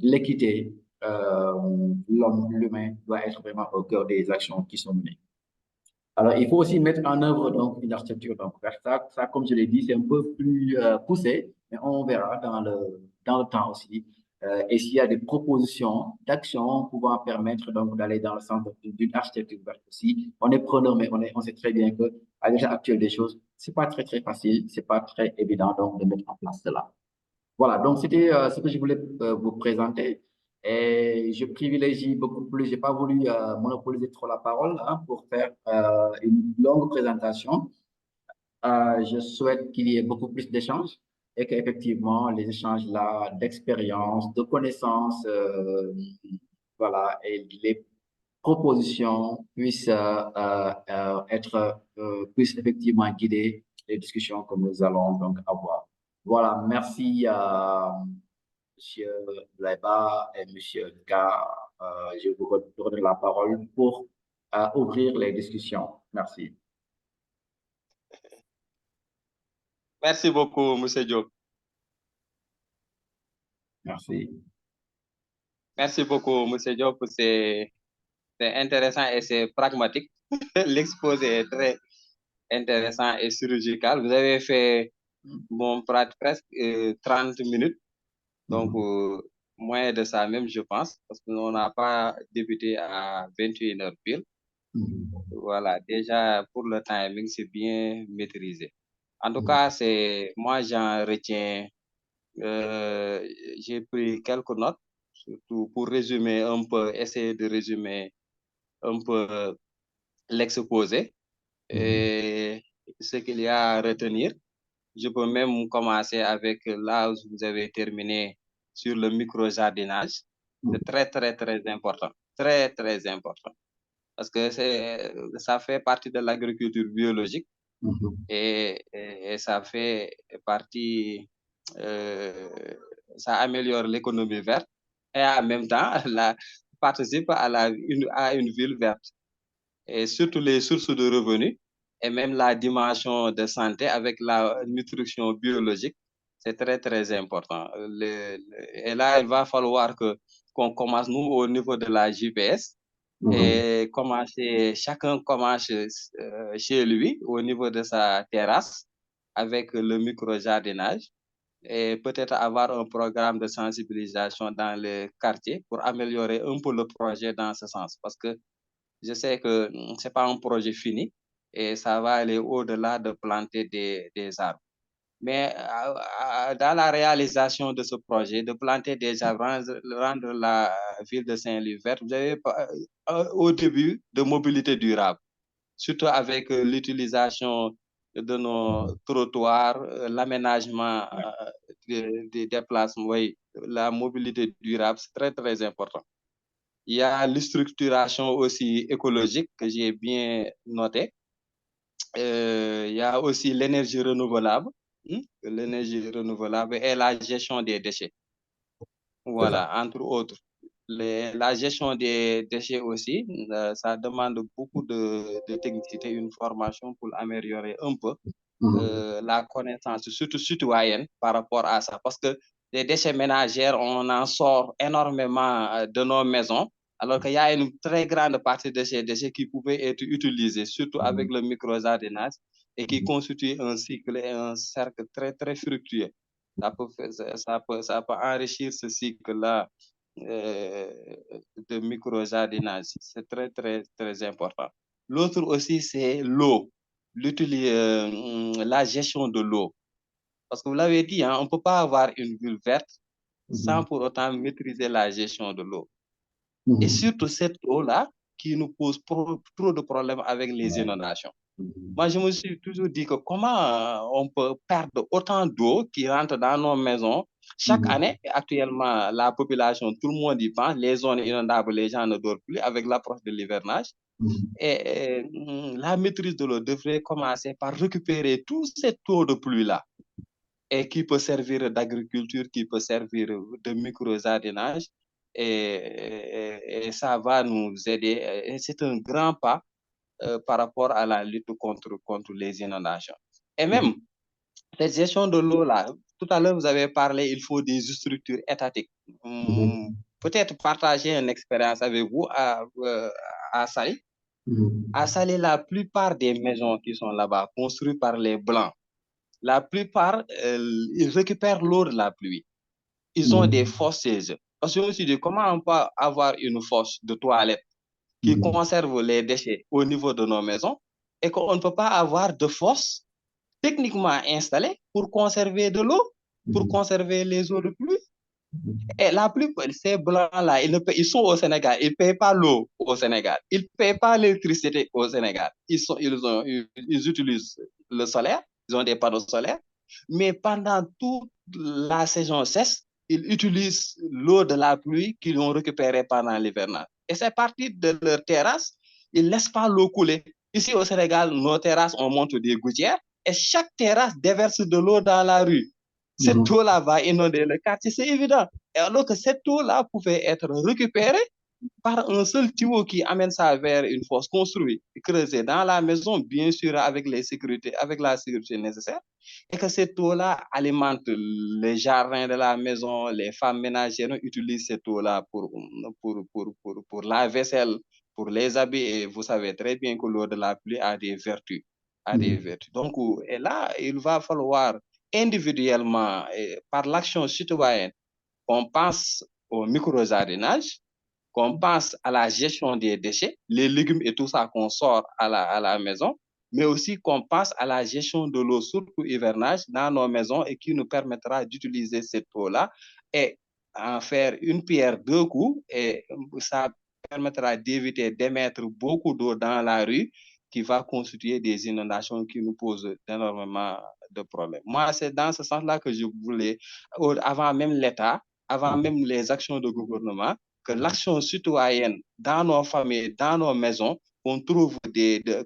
l'équité, l'humain doit être vraiment au cœur des actions qui sont menées. Alors, il faut aussi mettre en œuvre donc une architecture donc verte. Ça, comme je l'ai dit, c'est un peu plus poussé, mais on verra dans le temps aussi. Et s'il y a des propositions d'actions pouvant permettre donc d'aller dans le sens d'une architecture verte aussi, on est preneur, mais on sait très bien que à l'état actuel des choses, c'est pas très facile, c'est pas très évident donc de mettre en place cela. Voilà, donc c'était ce que je voulais vous présenter. Et je privilégie beaucoup plus, j'ai pas voulu monopoliser trop la parole pour faire une longue présentation. Je souhaite qu'il y ait beaucoup plus d'échanges et qu'effectivement les échanges là d'expérience, de connaissances, voilà, et les propositions puissent puissent effectivement guider les discussions que nous allons donc avoir. Voilà, merci à Monsieur Laiba et Monsieur K. Je vous redonne la parole pour ouvrir les discussions. Merci. Merci beaucoup, Monsieur Diop. Merci. Merci beaucoup, Monsieur Diop. C'est intéressant et c'est pragmatique. L'exposé est très intéressant et chirurgical. Vous avez fait presque 30 minutes. Donc, moins de ça même, je pense, parce qu'on n'a pas débuté à 21h pile. Voilà, déjà pour le timing, c'est bien maîtrisé. En tout cas, moi j'en retiens, j'ai pris quelques notes, surtout pour résumer un peu, essayer de résumer un peu l'exposé et ce qu'il y a à retenir. Je peux même commencer avec là où vous avez terminé sur le micro-jardinage. C'est très, très, très important. Très, très important. Parce que ça fait partie de l'agriculture biologique et ça fait partie, ça améliore l'économie verte et en même temps, participe à une ville verte. Et surtout les sources de revenus et même la dimension de santé avec la nutrition biologique, c'est très, très important. Et là, il va falloir qu'on commence, nous, au niveau de la JPS, et chacun commence chez lui, au niveau de sa terrasse, avec le micro-jardinage, et peut-être avoir un programme de sensibilisation dans les quartiers pour améliorer un peu le projet dans ce sens. Parce que je sais que ce n'est pas un projet fini et ça va aller au-delà de planter des arbres. Mais dans la réalisation de ce projet, de planter des arbres, rendre la ville de Saint-Louis verte, vous avez au début de mobilité durable, surtout avec l'utilisation de nos trottoirs, l'aménagement des déplacements, oui, la mobilité durable, c'est très, très important. Il y a l'structuration aussi écologique que j'ai bien noté. Il y a aussi l'énergie renouvelable, et la gestion des déchets. Voilà, entre autres. La gestion des déchets aussi, ça demande beaucoup de technicité, une formation pour améliorer un peu la connaissance, surtout citoyenne, par rapport à ça. Parce que les déchets ménagers, on en sort énormément de nos maisons, alors qu'il y a une très grande partie de ces déchets qui pouvaient être utilisés, surtout avec le micro-jardinage, et qui constitue un cycle et un cercle très, très fructueux. Ça peut enrichir ce cycle-là de micro-jardinage. C'est très, très, très important. L'autre aussi, c'est l'eau, la gestion de l'eau. Parce que vous l'avez dit, hein, on ne peut pas avoir une ville verte sans pour autant maîtriser la gestion de l'eau. Et surtout cette eau-là qui nous pose trop de problèmes avec les inondations. Moi, je me suis toujours dit que comment on peut perdre autant d'eau qui rentre dans nos maisons chaque année. Actuellement, la population, tout le monde y pense, les zones inondables, les gens ne dorment plus avec l'approche de l'hivernage. Et la maîtrise de l'eau devrait commencer par récupérer tout cette eau de pluie-là et qui peut servir d'agriculture, qui peut servir de micro-jardinage. Et ça va nous aider. Et c'est un grand pas par rapport à la lutte contre les inondations. Et même, cette gestion de l'eau-là, tout à l'heure, vous avez parlé, il faut des structures étatiques. Peut-être partager une expérience avec vous à Saly. À Saly, la plupart des maisons qui sont là-bas, construites par les Blancs, la plupart, ils récupèrent l'eau de la pluie. Ils ont des fosses chez eux. Parce que je me suis dit, comment on peut avoir une fosse de toilette qui conserve les déchets au niveau de nos maisons et qu'on ne peut pas avoir de fosse techniquement installée pour conserver de l'eau, pour conserver les eaux de pluie. Et la plupart de ces Blancs-là, ils sont au Sénégal, ils ne payent pas l'eau au Sénégal, ils ne payent pas l'électricité au Sénégal. Ils utilisent le solaire, ils ont des panneaux solaires, mais pendant toute la saison sèche, ils utilisent l'eau de la pluie qu'ils ont récupérée pendant l'hivernage. Et c'est parti de leur terrasse, ils ne laissent pas l'eau couler. Ici au Sénégal, nos terrasses, on monte des gouttières et chaque terrasse déverse de l'eau dans la rue. Cette eau-là va inonder le quartier, c'est évident. Et alors que cette eau-là pouvait être récupérée par un seul tuyau qui amène ça vers une fosse construite, creusée dans la maison, bien sûr, avec la sécurité nécessaire, et que cette eau-là alimente les jardins de la maison, les femmes ménagères utilisent cette eau-là pour la vaisselle, pour les habits, et vous savez très bien que l'eau de la pluie a des vertus. Donc, et là, il va falloir individuellement, par l'action citoyenne, on pense au micro-jardinage, qu'on pense à la gestion des déchets, les légumes et tout ça qu'on sort à la maison, mais aussi qu'on pense à la gestion de l'eau, surtout hivernage, dans nos maisons et qui nous permettra d'utiliser cette eau-là et en faire une pierre deux coups et ça permettra d'éviter d'émettre beaucoup d'eau dans la rue qui va constituer des inondations qui nous posent énormément de problèmes. Moi, c'est dans ce sens-là que je voulais, avant même l'État, avant même les actions de gouvernement, que l'action citoyenne dans nos familles, dans nos maisons, qu'on trouve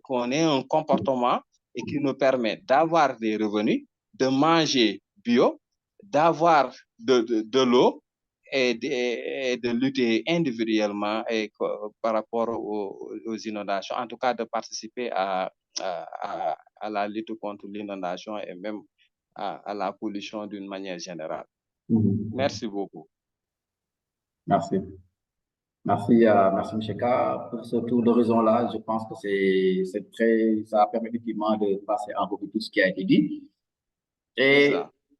qu'on ait un comportement et qui nous permet d'avoir des revenus, de manger bio, d'avoir de l'eau et de lutter individuellement et, par rapport aux inondations, en tout cas de participer à la lutte contre l'inondation et même à la pollution d'une manière générale. Merci beaucoup. Merci. Merci, merci M. K. Pour ce tour d'horizon-là, je pense que ça permet effectivement de passer en revue tout ce qui a été dit. Et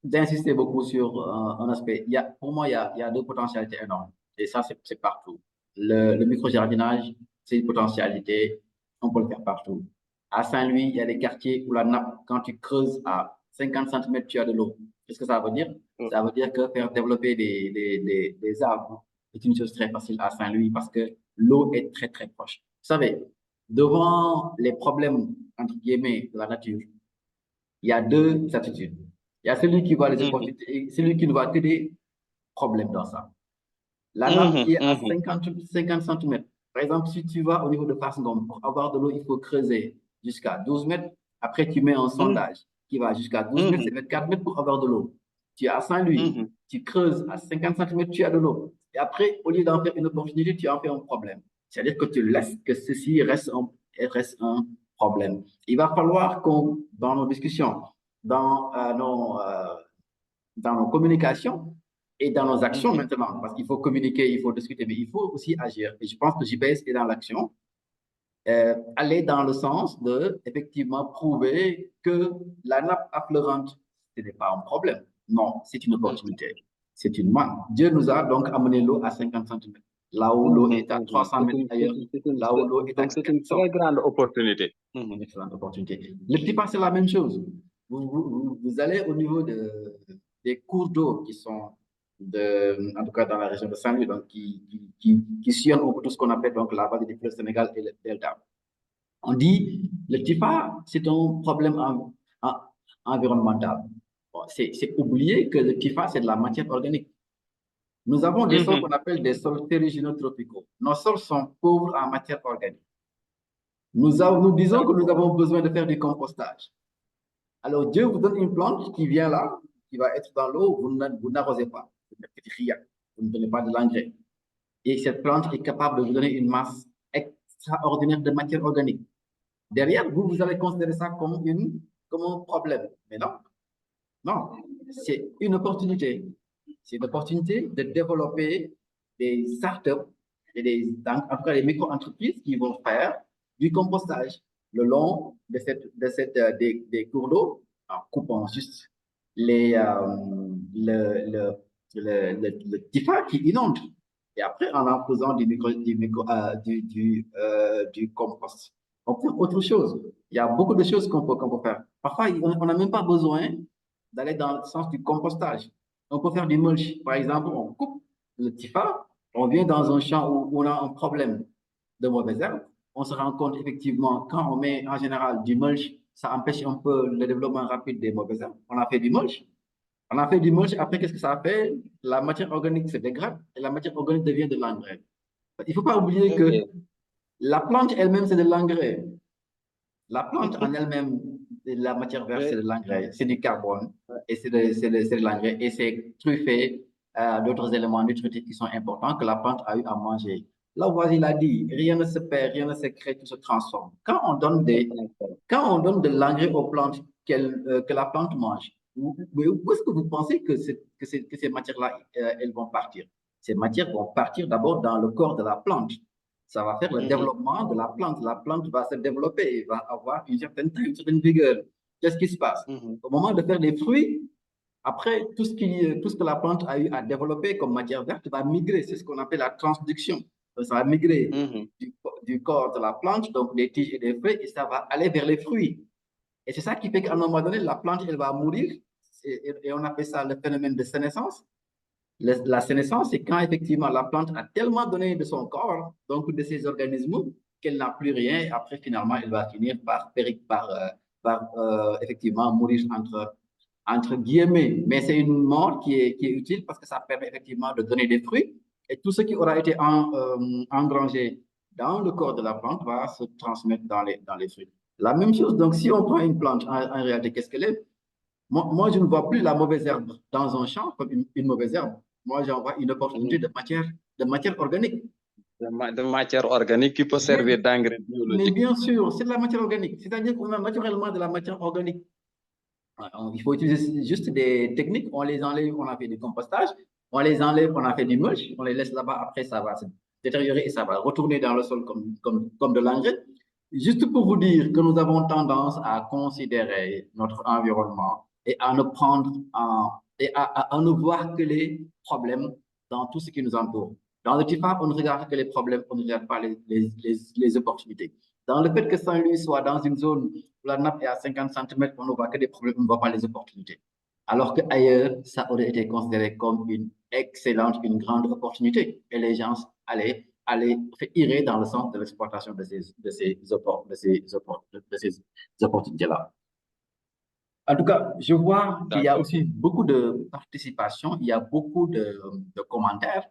d'insister beaucoup sur un aspect. Pour moi, il y a deux potentialités énormes. Et ça, c'est partout. Le micro-jardinage, c'est une potentialité. On peut le faire partout. À Saint-Louis, il y a des quartiers où la nappe, quand tu creuses à 50 cm, tu as de l'eau. Qu'est-ce que ça veut dire? Ça veut dire que faire développer des arbres est une chose très facile à Saint-Louis parce que l'eau est très, très proche. Vous savez, devant les problèmes, entre guillemets, de la nature, il y a deux attitudes. Il y a celui qui voit les opportunités et celui qui ne voit que des problèmes dans ça. La nappe qui est à 50 cm. Par exemple, si tu vas au niveau de Fassengom, pour avoir de l'eau, il faut creuser jusqu'à 12 mètres. Après, tu mets un sondage qui va jusqu'à 12 mètres, c'est 24 mètres pour avoir de l'eau. Tu es à Saint-Louis, tu creuses à 50 cm, tu as de l'eau. Et après, au lieu d'en faire une opportunité, tu en fais un problème. C'est-à-dire que tu laisses que ceci reste un problème. Il va falloir qu'on, dans nos discussions, dans nos communications et dans nos actions maintenant, parce qu'il faut communiquer, il faut discuter, mais il faut aussi agir. Et je pense que JPS est dans l'action, aller dans le sens de, effectivement, prouver que la nappe affleurante, ce n'est pas un problème. Non, c'est une opportunité. C'est une manne. Dieu nous a donc amené l'eau à 50 cm. Là où l'eau est à 300 mètres ailleurs, là où l'eau est à 400. C'est une très grande opportunité. Une excellente opportunité. Le petit pas, c'est la même chose. Vous allez au niveau des cours d'eau qui sont, en tout cas dans la région de Saint-Louis, donc qui sillonnent un peu tout ce qu'on appelle donc la vallée des fleuves Sénégal et le Delta. On dit le TIFA, c'est un problème environnemental. Bon, c'est oublier que le TIFA, c'est de la matière organique. Nous avons des sols qu'on appelle des sols tropicaux. Nos sols sont pauvres en matière organique. Nous disons que nous avons besoin de faire du compostage. Alors, Dieu vous donne une plante qui vient là, qui va être dans l'eau, vous n'arrosez pas. Vous ne donnez pas de l'engrais. Et cette plante est capable de vous donner une masse extraordinaire de matière organique. Derrière, vous allez considérer ça comme un problème. Mais non. Non, c'est une opportunité. C'est une opportunité de développer des startups et en tout cas des micro-entreprises qui vont faire du compostage le long des cours d'eau en coupant juste le TIFA qui inonde et après en faisant du compost. On peut faire autre chose. Il y a beaucoup de choses qu'on peut faire. Parfois, on n'a même pas besoin d'aller dans le sens du compostage. On peut faire du mulch. Par exemple, on coupe le TIFA, on vient dans un champ où on a un problème de mauvaises herbes. On se rend compte effectivement, quand on met en général du mulch, ça empêche un peu le développement rapide des mauvaises herbes. On a fait du mulch. On a fait du mulch, après, qu'est-ce que ça fait? La matière organique se dégrade et la matière organique devient de l'engrais. Il ne faut pas oublier que la plante elle-même, c'est de l'engrais. La plante en elle-même, la matière verte, c'est de l'engrais, c'est du carbone, et c'est de l'engrais, et c'est truffé d'autres éléments nutritifs qui sont importants que la plante a eu à manger. Là, voici l'a dit, rien ne se perd, rien ne se crée, tout se transforme. Quand on donne de l'engrais aux plantes que la plante mange, où est-ce que vous pensez que ces matières-là, elles vont partir? Ces matières vont partir d'abord dans le corps de la plante. Ça va faire le développement de la plante. La plante va se développer, va avoir une certaine taille, une certaine vigueur. Qu'est-ce qui se passe? Au moment de faire des fruits, après, tout ce que la plante a eu à développer comme matière verte va migrer. C'est ce qu'on appelle la transduction. ça va migrer Mhm. du corps de la plante, donc des tiges et des feuilles, et ça va aller vers les fruits. Et c'est ça qui fait qu'à un moment donné, la plante, elle va mourir, et on appelle ça le phénomène de sénescence. La sénescence, c'est quand effectivement la plante a tellement donné de son corps, donc de ses organismes, qu'elle n'a plus rien. Et après, finalement, elle va finir par effectivement mourir entre guillemets. Mais c'est une mort qui est utile parce que ça permet effectivement de donner des fruits. Et tout ce qui aura été engrangé dans le corps de la plante va se transmettre dans les fruits. La même chose, donc si on prend une plante, en réalité, qu'est-ce qu'elle est? Moi, je ne vois plus la mauvaise herbe dans un champ comme une mauvaise herbe. Moi, j'en vois une opportunité de matière organique. De matière organique qui peut servir d'engrais Mais biologique. bien sûr, c'est de la matière organique. C'est-à-dire qu'on a naturellement de la matière organique. Il faut utiliser juste des techniques. On les enlève, on a fait du compostage. On les enlève, on a fait du mulch. On les laisse là-bas. Après, ça va se détériorer et ça va retourner dans le sol comme de l'engrais. Juste pour vous dire que nous avons tendance à considérer notre environnement et à ne prendre et à ne voir que les problèmes dans tout ce qui nous entoure. Dans le TIFA, on ne regarde que les problèmes, on ne regarde pas les opportunités. Dans le fait que Saint-Louis soit dans une zone où la nappe est à 50 cm, on ne voit que des problèmes, on ne voit pas les opportunités. Alors qu'ailleurs, ça aurait été considéré comme une excellente, une grande opportunité. Et les gens iraient dans le sens de l'exploitation de ces opportunités-là. En tout cas, je vois qu'il y a aussi beaucoup de participation, il y a beaucoup de commentaires.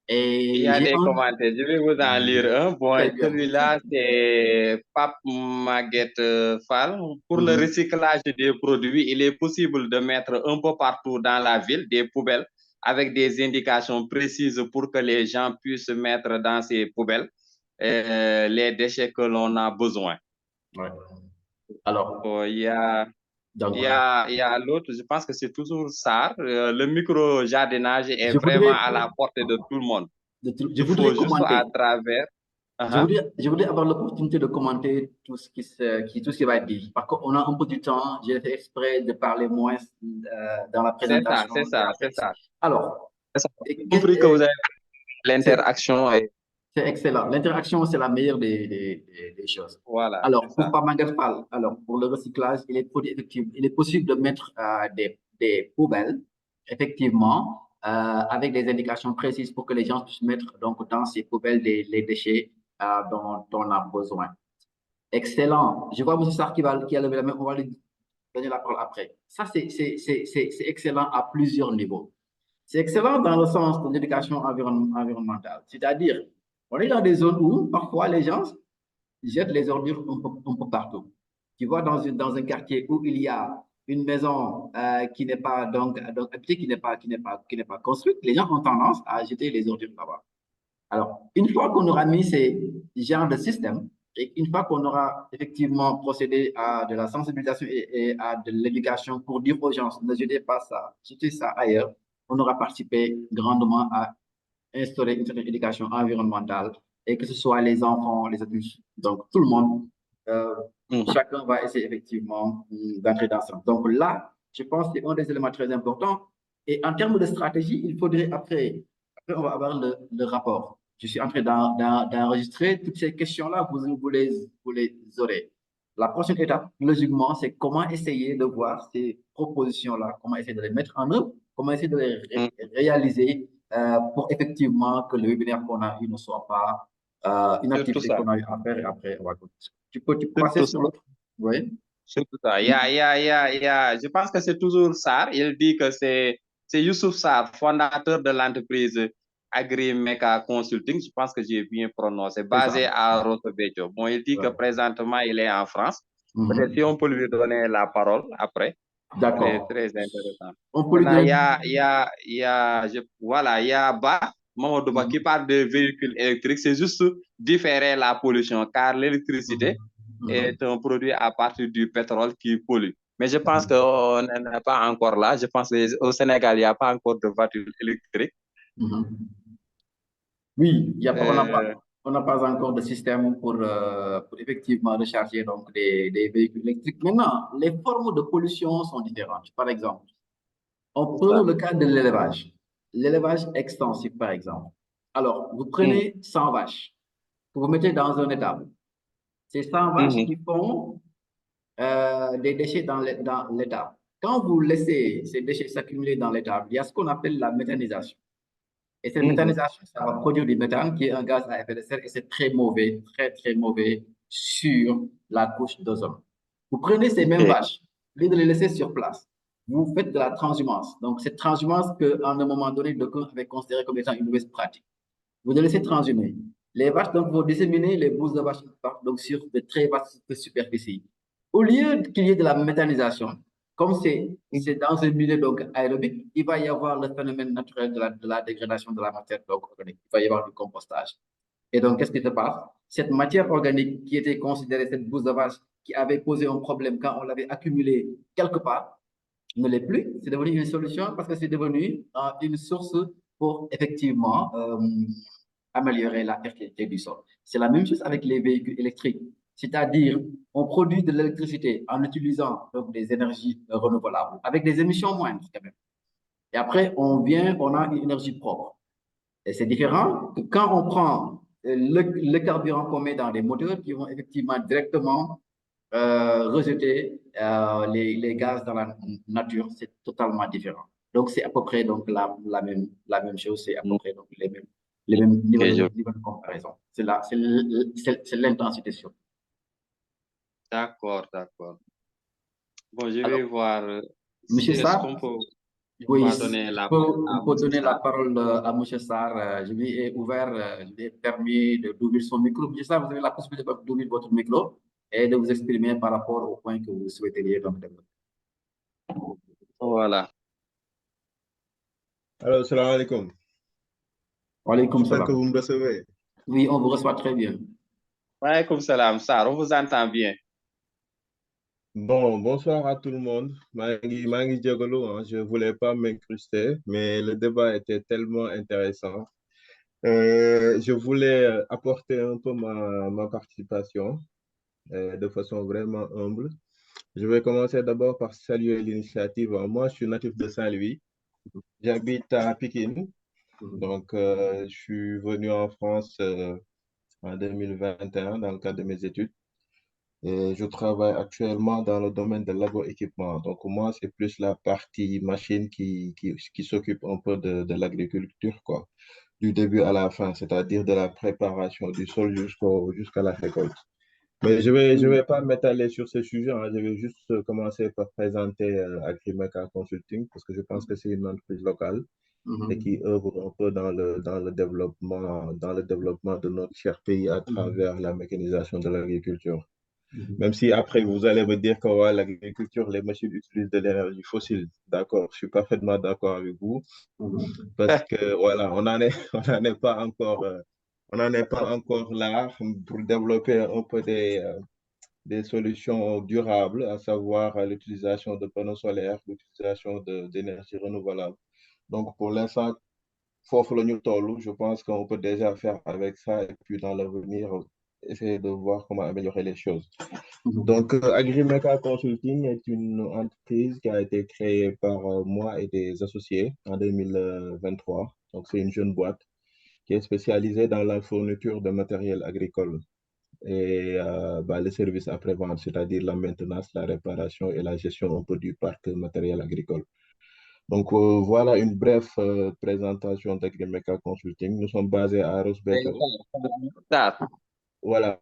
Et il y a des commentaires, je vais vous en lire un. Bon, celui-là, c'est Pape Maguette Fall. Pour le recyclage des produits, il est possible de mettre un peu partout dans la ville des poubelles avec des indications précises pour que les gens puissent mettre dans ces poubelles les déchets que l'on a besoin. Ouais. Alors, il y a l'autre, je pense que c'est toujours ça. Le micro-jardinage est vraiment à la portée de tout le monde. Je voudrais commenter. À travers. Je voudrais avoir l'opportunité de commenter tout ce qui va être dit. Parce qu'on a un peu du temps, j'ai fait exprès de parler moins dans la présentation. C'est ça. Alors, j'ai compris que vous avez l'interaction. C'est excellent. L'interaction, c'est la meilleure des choses. Voilà. Alors, pour Pamagalpal, alors pour le recyclage, il est possible de mettre des poubelles, effectivement, avec des indications précises pour que les gens puissent mettre donc, dans ces poubelles les déchets dont on a besoin. Excellent. Je vois M. Sarr qui a levé la main. On va lui donner la parole après. Ça, c'est excellent à plusieurs niveaux. C'est excellent dans le sens de l'éducation environnementale. C'est-à-dire, on est dans des zones où parfois les gens jettent les ordures un peu partout. Tu vois, dans un quartier où il y a une maison qui n'est pas donc habitée, qui n'est pas construite, les gens ont tendance à jeter les ordures là-bas. Alors, une fois qu'on aura mis ces genres de systèmes, et une fois qu'on aura effectivement procédé à de la sensibilisation et à de l'éducation pour dire aux gens, ne jetez pas ça, jetez ça ailleurs, on aura participé grandement à instaurer une certaine éducation environnementale et que ce soit les enfants, les adultes, donc tout le monde, chacun va essayer effectivement d'entrer dans ça. Donc là, je pense que c'est un des éléments très importants. Et en termes de stratégie, il faudrait après on va avoir le rapport. Je suis en train d'enregistrer toutes ces questions-là, vous les aurez. La prochaine étape, logiquement, c'est comment essayer de voir ces propositions-là, comment essayer de les mettre en œuvre, comment essayer de les réaliser pour effectivement que le webinaire qu'on a eu ne soit pas une activité qu'on a eu à faire et après on va continuer. Tu peux passer sur l'autre? Oui. C'est tout ça. Je pense que c'est toujours ça. Il dit que c'est Youssouf Sarr, fondateur de l'entreprise Agri-Meca Consulting. Je pense que j'ai bien prononcé, basé à Rotobedio. Bon, il dit que présentement, il est en France. Peut-être si on peut lui donner la parole après. D'accord. C'est très intéressant. On peut lui donner... Il y a Ba, Mamadouba, qui parle de véhicules électriques. C'est juste différer la pollution, car l'électricité est un produit à partir du pétrole qui pollue. Mais je pense qu'on n'en est pas encore là. Je pense qu'au Sénégal, il n'y a pas encore de voitures électriques. Oui, on n'a pas encore de système pour effectivement recharger donc, des véhicules électriques. Maintenant, les formes de pollution sont différentes. Par exemple, on prend le cas de l'élevage. L'élevage extensif, par exemple. Alors, vous prenez 100 vaches, que vous mettez dans un étable. C'est 100 vaches qui font des déchets dans l'étable. Quand vous laissez ces déchets s'accumuler dans l'étable, il y a ce qu'on appelle la méthanisation. Et cette méthanisation, ça va produire du méthane, qui est un gaz à effet de serre, et c'est très mauvais, très, très mauvais sur la couche d'ozone. Vous prenez ces mêmes vaches, au lieu de les laisser sur place, vous faites de la transhumance. Donc, cette transhumance qu'à un moment donné, d'aucuns avaient considéré comme étant une mauvaise pratique. Vous les laissez transhumer. Les vaches donc, vont disséminer les bousses de vaches donc, sur de très vastes superficies. Au lieu qu'il y ait de la méthanisation, comme c'est dans un milieu donc, aérobique, il va y avoir le phénomène naturel de la dégradation de la matière donc, organique. Il va y avoir du compostage. Et donc, qu'est-ce qui se passe? Cette matière organique qui était considérée, cette bouse de vache, qui avait posé un problème quand on l'avait accumulée quelque part, ne l'est plus. C'est devenu une solution parce que c'est devenu une source pour effectivement améliorer la fertilité du sol. C'est la même chose avec les véhicules électriques. C'est-à-dire, on produit de l'électricité en utilisant donc, des énergies renouvelables, avec des émissions moindres quand même. Et après, on a une énergie propre. Et c'est différent que quand on prend le carburant qu'on met dans les moteurs qui vont effectivement directement rejeter les gaz dans la nature, c'est totalement différent. Donc, c'est à peu près donc, la même chose, c'est à peu près donc, les mêmes niveaux de comparaison. C'est l'intensité sur. D'accord, d'accord. Bon, je vais voir Monsieur si Sarr, oui, on peut donner la parole à M. Sarr. Je lui ai je lui ai permis d'ouvrir son micro. M. Sarr, vous avez la possibilité d'ouvrir votre micro et de vous exprimer par rapport au point que vous souhaiteriez donc développer. Voilà. Alors, salam alaikum. Walaikum salam. J'espère que vous me recevez. Oui, on vous reçoit très bien. Walaikum salam, Sarr, on vous entend bien. Bon, bonsoir à tout le monde. Mangi Diogolo, hein, je ne voulais pas m'incruster, mais le débat était tellement intéressant. Je voulais apporter un peu ma participation de façon vraiment humble. Je vais commencer d'abord par saluer l'initiative. Moi, je suis natif de Saint-Louis. J'habite à Pékin. Donc, je suis venu en France en 2021 dans le cadre de mes études. Et je travaille actuellement dans le domaine de l'agroéquipement. Donc, moi, c'est plus la partie machine qui s'occupe un peu de l'agriculture, quoi, du début à la fin, c'est-à-dire de la préparation du sol jusqu'à la récolte. Mais je vais pas m'étaler sur ce sujet, hein. Je vais juste commencer par présenter Agrimeca Consulting, parce que je pense que c'est une entreprise locale et qui œuvre un peu dans le développement de notre cher pays à travers la mécanisation de l'agriculture. Même si après, vous allez me dire que ouais, l'agriculture, les machines utilisent de l'énergie fossile. D'accord, je suis parfaitement d'accord avec vous. Parce que voilà, on n'en est pas encore là pour développer un peu des solutions durables, à savoir l'utilisation de panneaux solaires, l'utilisation d'énergie renouvelable. Donc, pour l'instant, je pense qu'on peut déjà faire avec ça et puis dans l'avenir, essayer de voir comment améliorer les choses. Donc, Agrimeca Consulting est une entreprise qui a été créée par moi et des associés en 2023. Donc, c'est une jeune boîte qui est spécialisée dans la fourniture de matériel agricole et les services après-vente, c'est-à-dire la maintenance, la réparation et la gestion un peu du parc matériel agricole. Donc, voilà une brève présentation d'Agrimeca Consulting. Nous sommes basés à Rosberg. Voilà.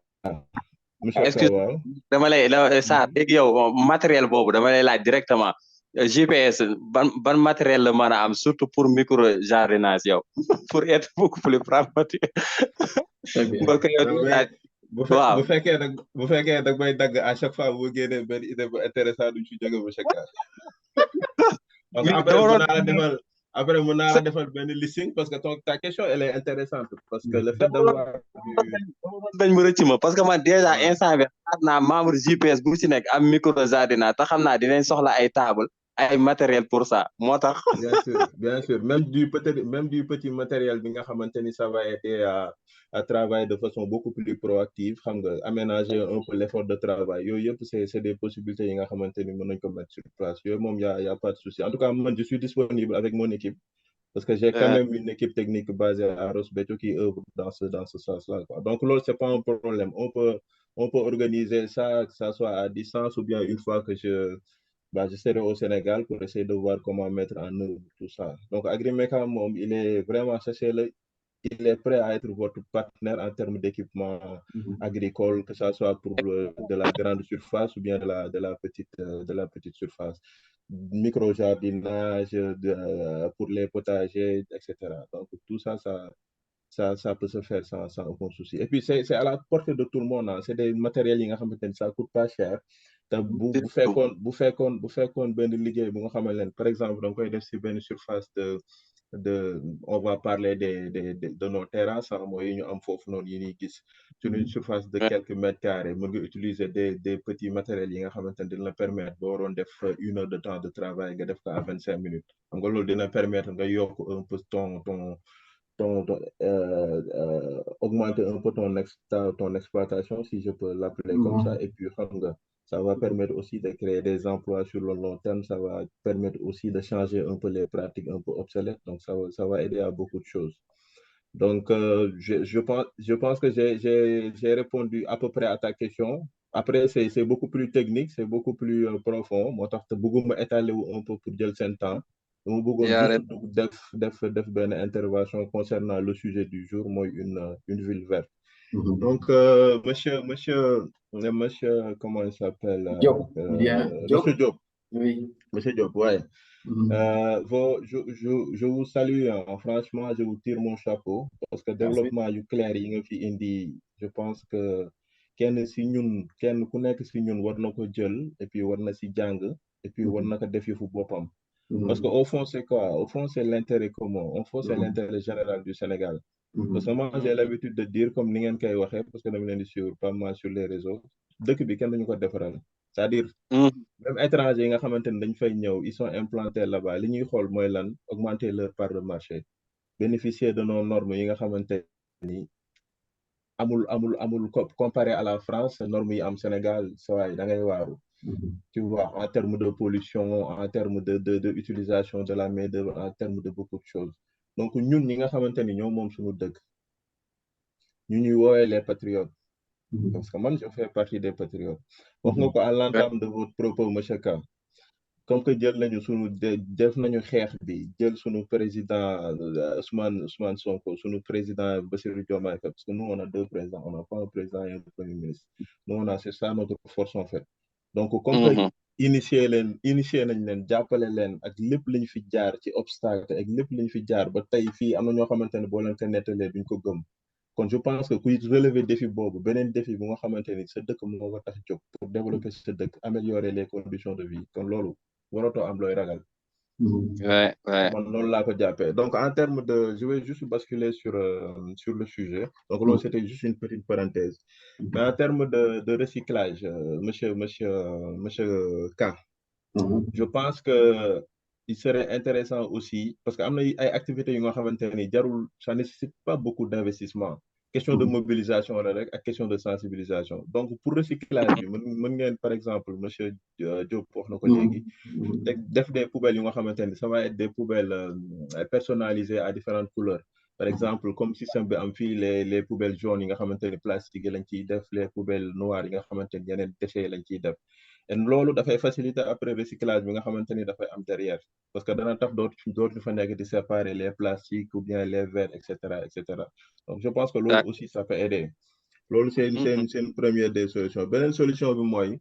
Excuse-moi, dama lay Sarr léegi yow matériel boobu dama lay laaj directement GPS ban matériel la mën a am surtout pour micro jardinage yow pour être beaucoup plus pragmatique. bu fekkee da may dagg à chaque fois bu génnee benn idée bu intéressant du ci jóge bu chaque fois. Après, mën naa la defal benn listing parce que ta question, elle est intéressante parce que le fait d'avoir dañ ma rëcc ma parce que man déjà instant bi xaar naa membre GPS bu ci nekk am micro jardinage te xam naa dinañ soxla ay table ay matériel pour ça moo tax. Bien sûr même du petit matériel bi nga xamante ni ça va aider à travailler de façon beaucoup plus proactive, xam nga aménager un peu l'effort de travail yooyu yëpp c'est des possibilités yi nga xamante ni mën nañ ko mettre sur place yooyu moom y a pas de souci. En tout cas man je suis disponible avec mon équipe Parce que j'ai quand même une équipe technique basée à Ross Béthio qui œuvre dans ce sens-là, quoi. Donc, là, c'est pas un problème. On peut organiser ça, que ça soit à distance ou bien une fois que je serai au Sénégal pour essayer de voir comment mettre en œuvre tout ça. Donc, Agrimeca, il est vraiment, il est prêt à être votre partenaire en termes d'équipement agricole, que ce soit pour de la grande surface ou bien de la petite surface. Micro-jardinage, pour les potagers, etc. Donc, tout ça, ça peut se faire sans aucun souci. Et puis, c'est à la portée de tout le monde. Hein. C'est des matériels qui ça coûte pas cher. Bu fekkoon benn liggéey bu nga xamal leen par exemple da nga koy def si benn surface on va parler de nos terrasses mooy yi ñu am foofu noonu yi ñuy gis sur une surface de quelques mètres carrés mën nga utiliser des petits matériels yi nga xamante ne dina la permettre boo waroon def 1 heure de temps de travail nga def ko à 25 minutes xam nga loolu dina permettre nga yokk un peu augmenter un peu ton exploitation, si je peux l'appeler comme ça, et puis ça va permettre aussi de créer des emplois sur le long terme, ça va permettre aussi de changer un peu les pratiques un peu obsolètes, donc ça va aider à beaucoup de choses. Donc, je pense que j'ai répondu à peu près à ta question. Après, c'est beaucoup plus technique, c'est beaucoup plus profond. Moi, je vais étaler un peu pour dire le temps. Je vais juste une intervention concernant le sujet du jour, moi, une ville verte. Donc, monsieur, comment il s'appelle? Diop. Monsieur Diop. Oui. Monsieur Diop, ouais. Je vous salue, hein. Franchement, je vous tire mon chapeau parce que le développement du clair, je pense que kenn si ñun kenn ku nekk si ñun war na ko jël et puis war na si jàng et puis war na ko def yëfu boppam. Parce que au fond, c'est quoi? Au fond, c'est l'intérêt commun. Au fond, c'est l'intérêt général du Sénégal. Parce que moi, j'ai l'habitude de dire, comme ni ngeen koy waxee, parce que dama leen di suivre pas mal sur les réseaux, dëkk bi kenn duñu ko defaral. C'est-à-dire, même étrangers yi nga xamante ne dañ fay ñëw, ils sont implantés là-bas. Li ñuy xool mooy lan, augmenter leur part de marché, bénéficier de nos normes yi nga xamante ni amul comparé à la France, normes yi am Sénégal, sawaay da ngay waaru. Tu vois, en termes de pollution, en termes de utilisation de la main-d'œuvre, en termes de beaucoup de choses. Donc, ñun ñi nga xamante ni ñoo moom suñu dëkk, ñu ñuy woowee les patriotes. Parce que moi, je fais partie des patriotes. Wax nga ko à l'entame de votre propos, monsieur Ka. Comme que jël nañu suñu def nañu xeex bi, jël suñu président Ousmane Sonko, suñu président Bassirou Diomaye Faye, parce que nous, on a deux présidents, on n'a pas un président et un premier ministre. Nous, c'est ça notre force en fait. Donc, comme que initier nañ leen jàppale leen ak lépp liñ fi jaar ci obstacle ak lépp liñ fi jaar ba tey fii am na ñoo xamante ne boo leen ko nettalee duñ ko gëm. Kon je pense que kuy relever défi boobu beneen défi bu nga xamante ni sa dëkk moo ko tax jóg pour développer sa dëkk améliorer les conditions de vie kon loolu waratoo am looy ragal. Ouais. Man loolu laa ko jàppee. Donc en termes de je vais juste basculer sur le sujet. Donc loolu c'était juste une petite parenthèse. Mais en termes de recyclage, monsieur K, je pense que il serait intéressant aussi parce que am na ay activités yu nga xamante ni jarul ça nécessite pas beaucoup d'investissement. Question de mobilisation la rek ak question de sensibilisation. Donc pour recyclage bi mën ngeen par exemple monsieur Diop wax na ko léegi def des poubelles yu nga xamante ni ça va être des poubelles personnalisées à différentes couleurs. Par exemple comme système bi am fii les poubelles jaunes yi nga xamante ni plastique yi lañ ciy def les poubelles noires yi nga xamante ni yeneen déchets lañ ciy def. Et loolu dafay faciliter après recyclage bi nga xamante ni dafay am derrière parce que dana tax dootu fa nekk di séparer les plastiques ou bien les verres etc. Donc je pense que loolu aussi ça peut aider. Loolu c'est une première des solutions. Beneen solution bi mooy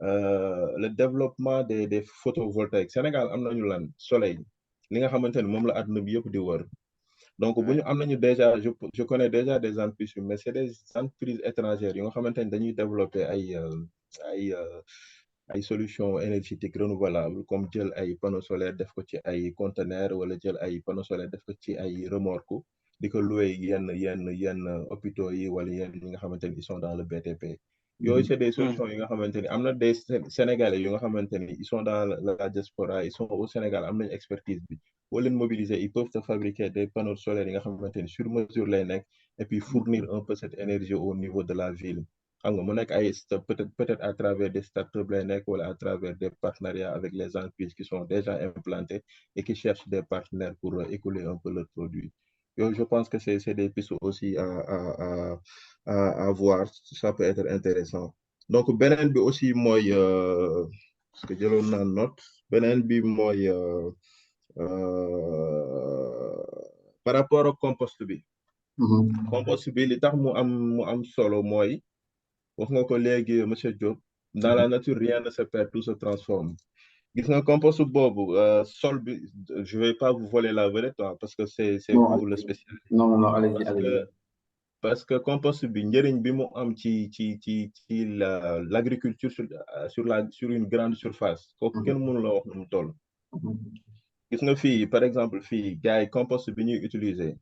le développement des photovoltaïques. Sénégal am nañu lan soleil li nga xamante ni moom la àdduna bi yëpp di wër. Donc bu ñu am nañu déjà je connais déjà des entreprises mais c'est des entreprises étrangères yu nga xamante ni dañuy développer ay solutions énergétiques renouvelables comme jël ay panneaux solaires def ko ci ay conteneurs wala jël ay panneaux solaires def ko ci ay remorques di ko louer yenn hôpitaux yi wala yenn yi nga xamante ni ils sont dans le BTP. Yooyu c'est des solutions yi nga xamante ni am na des Sénégalais yu nga xamante ni ils sont dans la diaspora ils sont au Sénégal am nañu expertise bi boo leen mobiliser ils peuvent te fabriquer des panneaux solaires yi nga xamante ni sur mesure lay nekk et puis fournir un peu cette énergie au niveau de la ville. xam nga mu nekk ay peut-être à travers des startups lay nekk wala à travers des partenariats avec les entreprises qui sont déjà implantées et qui cherchent des partenaires pour écouler un peu leurs produits. Je pense que c'est des pistes aussi à voir, ça peut être intéressant. Donc beneen bi aussi mooy parce que jëloon naa note beneen bi mooy par rapport au compost bi. Compost bi li tax mu am solo mooy wax nga ko léegi monsieur Diop dans la nature rien ne se perd, tout se transforme. Gis nga compost boobu sol bi je vais pas vous voler la vedette parce que c'est vous le spécialiste. Non, allez-y. Parce que compost bi njëriñ bi mu am ci l'agriculture sur une grande surface kooku kenn mënu la wax nu mu toll. Gis nga fii par exemple fii gars yi compost bi ñuy utiliser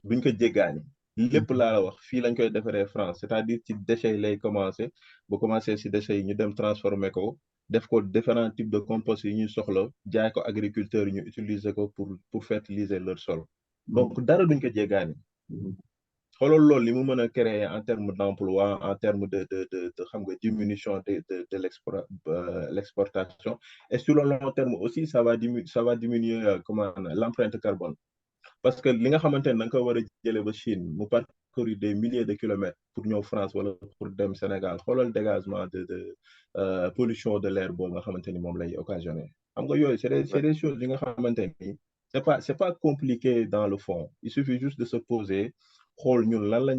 buñ ko jéggaani lépp laa la wax fii lañ koy defaree France, c'est-à-dire ci déchets lay commencer bu commencer ci déchets yi ñu dem transformer ko def ko différents types de compost yi ñuy soxla jaay ko agriculteurs yi ñu utiliser ko pour fertiliser leur sol. Donc dara duñ ko jéggaani. xoolal loolu li mu mën a créer en termes d'emploi, en termes de xam nga diminution de l'exportation, et sur le long terme aussi ça va diminuer l'empreinte carbone. Parce que li nga xamante ne da nga ko war a jëlee ba Chine mu parcourir des milliers de kilomètres pour ñëw France wala pour dem Sénégal xoolal dégagement de pollution de l'air boobu nga xamante ni moom lay occasionner. xam nga yooyu c'est des choses yi nga xamante ni c'est pas compliqué dans le fond, il suffit juste de se poser xool ñun lan la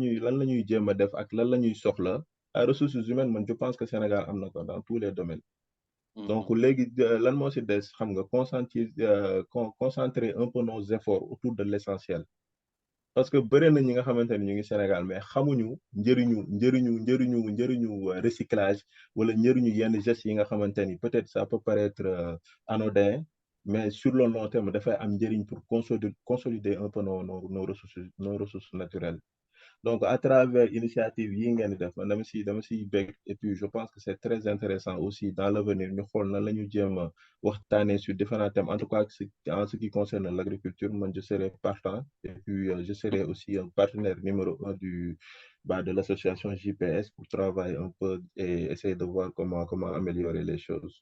ñuy jéem a def ak lan la ñuy soxla. Ay ressources humaines man je pense que Sénégal am na ko dans tous les domaines. Donc léegi lan moo ci des xam nga concentrer un peu nos efforts autour de l'essentiel. Parce que bëri na ñi nga xamante ni ñu ngi Sénégal mais xamuñu njëriñu recyclage wala njëriñu yenn gestes yi nga xamante ni peut-être ça peut paraître anodin, mais sur le long terme dafay am njëriñ pour consolider un peu nos ressources naturelles. Donc à travers initiative yi ngeen di def dama si bég, et puis je pense que c'est très intéressant aussi dans l'avenir ñu xool nan la ñu jéem a waxtaanee sur différents thèmes, en tout cas en ce qui concerne l'agriculture man je serai partant, et puis je serai aussi un partenaire numéro 1 de l'association JPS pour travailler un peu et essayer de voir comment améliorer les choses.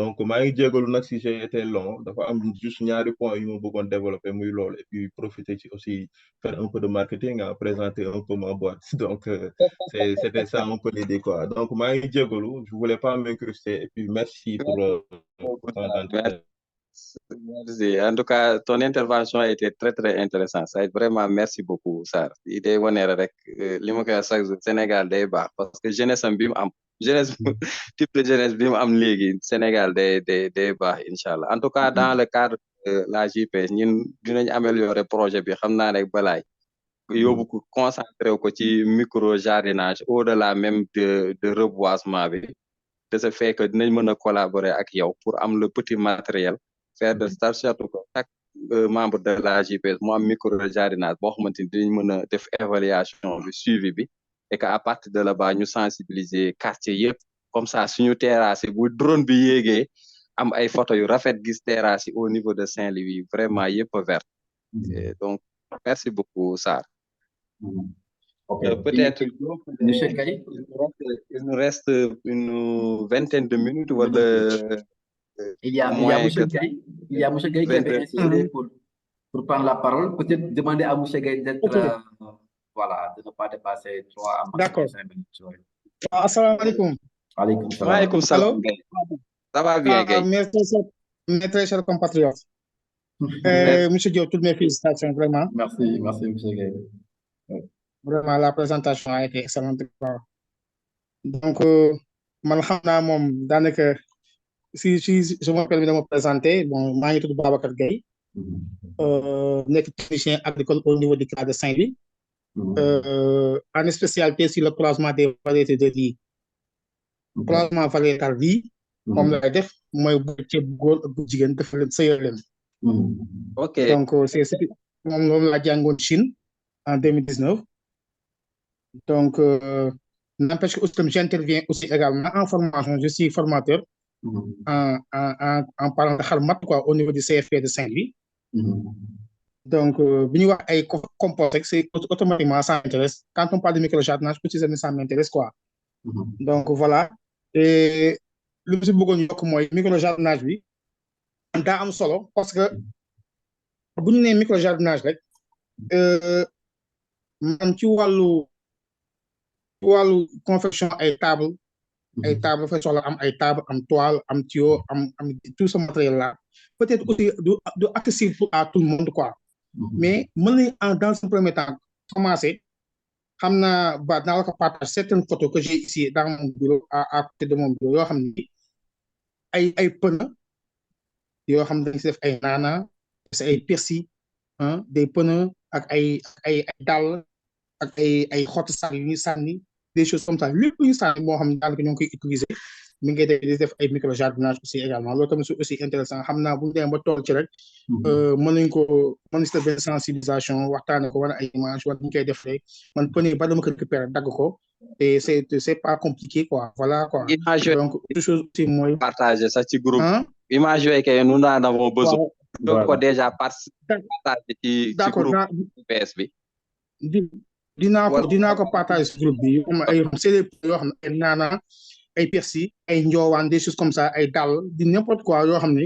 Donc maa ngi jégalu nag si j'ai été long, dafa am juste ñaari points yu ma bëggoon développer muy loolu, et puis profiter ci aussi faire un peu de marketing, à présenter un peu ma boîte. Donc c'était ça un peu l'idée quoi. Donc maa ngi jégalu, je voulais pas m'incruster, et puis merci pour ton temps. Merci. En tout cas, ton intervention a été très très intéressante. Ça vraiment merci beaucoup Sarr. Idée wane rek li ma koy wax chaque jour Sénégal day baax parce que jeunesse am bi mu am jeunesse type de jeunesse bi mu am léegi Sénégal day baax inchallah. En tout cas dans le cadre de la JPS ñun dinañ améliorer projet bi xam naa rek balaay yóbbu ko concentré ko ci micro jardinage au-delà même de reboisement bi, de ce fait que dinañ mën a collaborer ak yow pour am le petit matériel, faire de start surtout que chaque membre de la JPS mu am micro jardinage boo xamante ni dinañ mën a def évaluation bi suivi bi, et que à partir de là-bas ñu sensibiliser quartier yëpp, comme ça suñu terrasse yi bu drone bi yéegee am ay photo yu rafet gis terrasse yi au niveau de Saint-Louis vraiment yëpp vert. Donc merci beaucoup Sarr. Okay. Peut-être Monsieur Gaye, il nous reste une vingtaine de minutes wala il y a monsieur Gaye qui avait insisté pour prendre la parole. Peut-être demander à monsieur Gaye d'être voilà, de ne pas dépasser 3 à 5 minutes. Assalamu alaikum. Alaikum salam. Ça va bien Gaye. Mes très chers compatriotes. Monsieur Diop, toutes mes félicitations vraiment. Merci monsieur Gaye. Vraiment, la présentation a été excellente. Donc, man xam naa moom daanaka si je me permets de me présenter, bon, maa ngi tudd Babacar Gaye, nekk technicien agricole au niveau du CRA de Saint-Louis, en spécialité sur le croisement des variétés de riz. Croisement variétal riz, moom lay def mooy bu ceeb bu góor ak bu jigéen dafa leen sëyal leen. Ok. Donc, c'est ce que moom laa jàngoon Chine en 2019. Donc, n'empêche que aussi, j'interviens aussi également en formation. Je suis formateur en parlant de Kharmat, quoi, au niveau du CFP de Saint-Louis. Donc, venir à compost, c'est automatiquement ça m'intéresse. Quand on parle de microjardinage, précisément ça m'intéresse quoi. donc voilà et lu mu si bëggoon yokk mooy micro-jardinage bi daa am solo parce que bu ñu nee micro-jardinage rek man ci wàllu confection ay table dafay soxla am ay table am toile am tuyau am tout ce matériel là peut-être aussi du accessible à tout le monde quoi mais mën nañ dans un premier temps commencer xam naa ba naa la ko partage certaines photos que j'ai ici dans mon bureau à côté de mon bureau yoo xam ne ay pneu yoo xam ne dañ si def ay naana c'est ay persil des pneus ak ay dàll ak ay xottu sànni yu ñuy sànni des choses comme ça lépp lu ñu sànni moo xam ne daanaka ñoo ngi koy utiliser mi ngi def ay micro jardinage aussi également loolu tamit aussi intéressant xam naa bu ñu demee ba tool ci rek mën nañ ko mën si benn sensibilisation waxtaane ko wala ay image wala ñu koy defee man pneu ba dama ko récupérer dagg ko et c'est pas compliqué quoi voilà quoi donc autre chose aussi mooy partager ça ci groupe image yooyu kay nous en avons besoin donc ko déjà partager ci groupe PS bi dinaa ko partager ci groupe bi ay c'est des yoo xam ne ay naana ay persil ay njoowaan des choses comme ça ay dàll di n'importe quoi yoo xam ne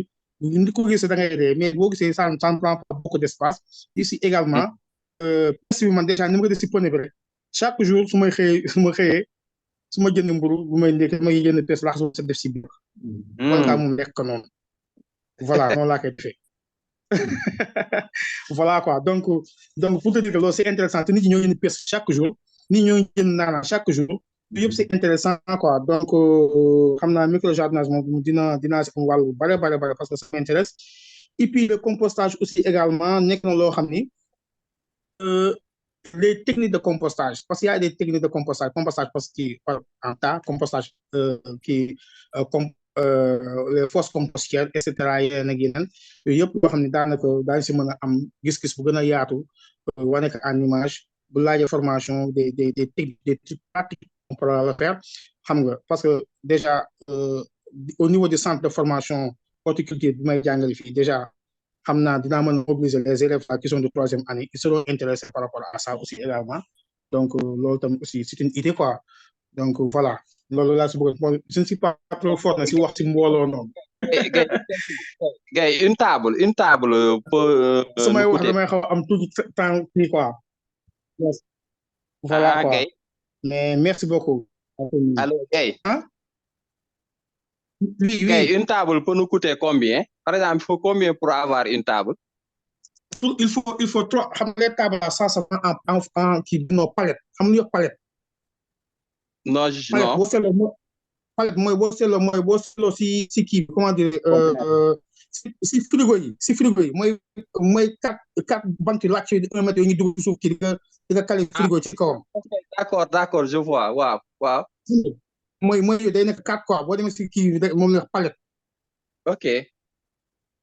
ni ko gisee da ngay dee mais boo gisee ça ne prend pas beaucoup d'espace ici également persil bi man déjà ni ma ko def si pneu bi rek chaque jour su ma xëyee su ma jënd mburu bu may ndékki ma jënd persil laxasu sa def si biir wala kaa moom lekk noonu voilà noonu laa koy defee voilà quoi donc pour te dire que loolu c'est intéressant te nit ñi ñoo jënd persil chaque jour nit ñi ñoo jënd naana chaque jour yëpp c'est intéressant quoi donc xam naa micro-jardinage moom dinaa si am wàllu bare parce que ça m'intéresse et puis le compostage aussi également nekk na loo xam ni les techniques de compostage parce qu'il y a des techniques de compostage parce que en tas compostage les fosses compostières et cetera yeneen ak yeneen yooyu yëpp yoo xam ne daanaka daañu si mën a am gis-gis bu gën a yaatu wane ko en image bu laajee formation des pratiques on pourra le faire xam nga parce que déjà au niveau du centre de formation horticulture bi may jàngale fii déjà xam naa dinaa mën a mobiliser les élèves qui sont de troisième année ils seront intéressés par rapport à ça aussi également donc loolu tamit aussi c'est une idée quoi donc voilà loolu laa si bëgg je ne suis pas trop fort na si wax ci mbooloo noonu. gay une table peut su may wax damay xaw am tout temps kii quoi. voilà quoi mais merci beaucoup. allo gay. oui gay une table peut nous coûter combien par exemple il faut combien pour avoir une table. il faut trois xam nga les tables là ça en kii non palette xam nga palette. non non palette boo seetloo si kii comment dire si frigo yi mooy quatre banques laaj yi 1 mètre yi ñu dugg suuf kii di nga kale frigo ci kawam. d'accord je vois waaw. mooy day nekk 4 quoi boo demee si kii moom la wax palette. ok.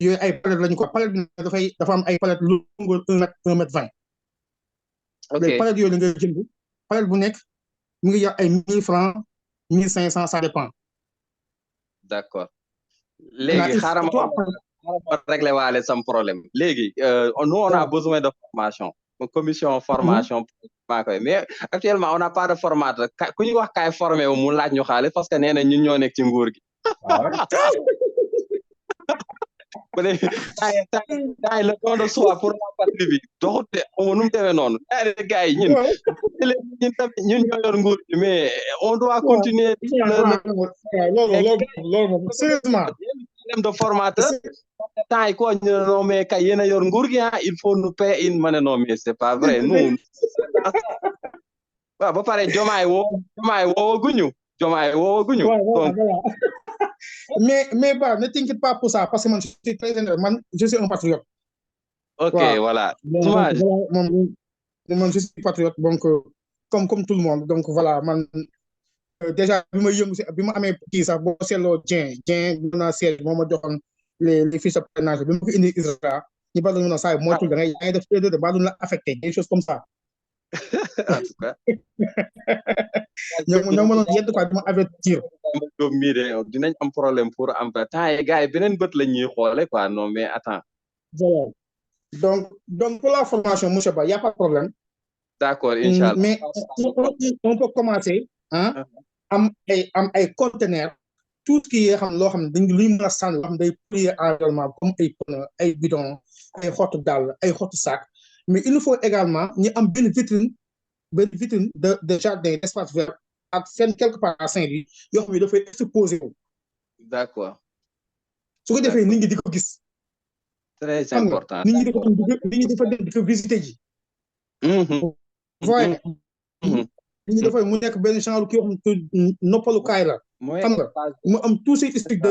yooyu ay palette lañu ko palette bi dafa am ay palette lu longueur 1 mètre 20. ok les palette yooyu la nga jënd palette bu nekk mu ngi yor ay 1000 francs 1500 ça dépend. d'accord léegi xaaral ma régler waale sam problème léegi nous on a besoin de formation commission formation maa koy mais actuellement on n'a pas de formateur ku ñu wax kaay formé wu mu laaj ñu xaalis parce que nee na ñun ñoo nekk ci nguur gi. taay le don de soi pour la patrie bi doxute xamu nu mu demee noonu gars yi ñun ñoo yor nguur gi mais on doit continuer loolu sérieusement problème de formateur temps yi ko ñu non mais kay yéen a yor nguur gi il faut nous payer une ma ne non mais c'est pas vrai nous waaw ba pare jomaay woowaguñu donc mais bah ne t'inquiète pas pour ça parce que man je suis un patriote. ok voilà. man je suis patriote donc comme tout le monde donc voilà man déjà bi ma yëngu si bi ma amee kii sax boo seetloo Dieng bi naa seet moo ma joxoon les fiches de parrainage bi ma ko indi ISRA ñu bari ñu ne saa yi moytul da ngay def de ba duñ la affecté des choses comme ça. en tout cas. ñoo mënoon yedd quoi dama avertir. dinañ am problème pour am temps yi gars yi beneen bët la ñuy xoole quoi non mais attends. voilà donc pour la formation monsieur Ba y a pas de problème. d'accord inchallah mais on peut commencer am ay conteneurs tout ce qui est xam loo xam ne dañ luy mën a sànni loo xam day polluer environnement comme ay pneu ay bidon ay xottu dàll ay xottu sac mais il nous faut également ñu am benn vitrine de jardin d'espace vert ak seen quelque part à Saint-Louis yoo xam ne dafay exposé wu. D'accord. su ko defee nit ñi di ko gis. Très important. nit ñi dafa dem di ko visiter ji. voyez. nit ñi dafay mu nekk benn genre kii yoo xam ne noppalukaay la. xam nga mu am tous ces trucs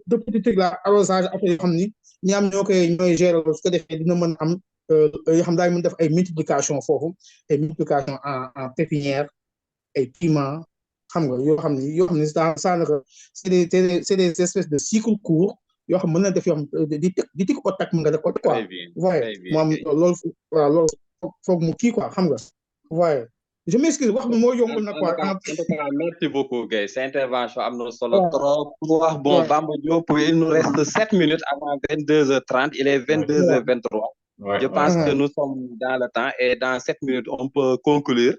de petit truc là arrosage affaire yoo xam ni ñi am ñooy gérer su ko defee dina mën am yoo xam daal mën def ay multiplication foofu ay multiplication en pépinière ay piment xam nga yoo xam ni ça naka c'est des espèces de cycle court yoo xam mën na def yoo xam di tik ko tak mën nga def ko quoi voyez moom loolu waaw loolu foog mu kii quoi xam nga voyez je m'excuse wax bi moo yombul na quoi. En tout cas, merci beaucoup Guèye sa intervention am na solo trop pour wax bon Bamba Diop il nous reste 7 minutes avant 22h30 il est 22h23. Je pense que nous sommes dans le temps et dans 7 minutes on peut conclure.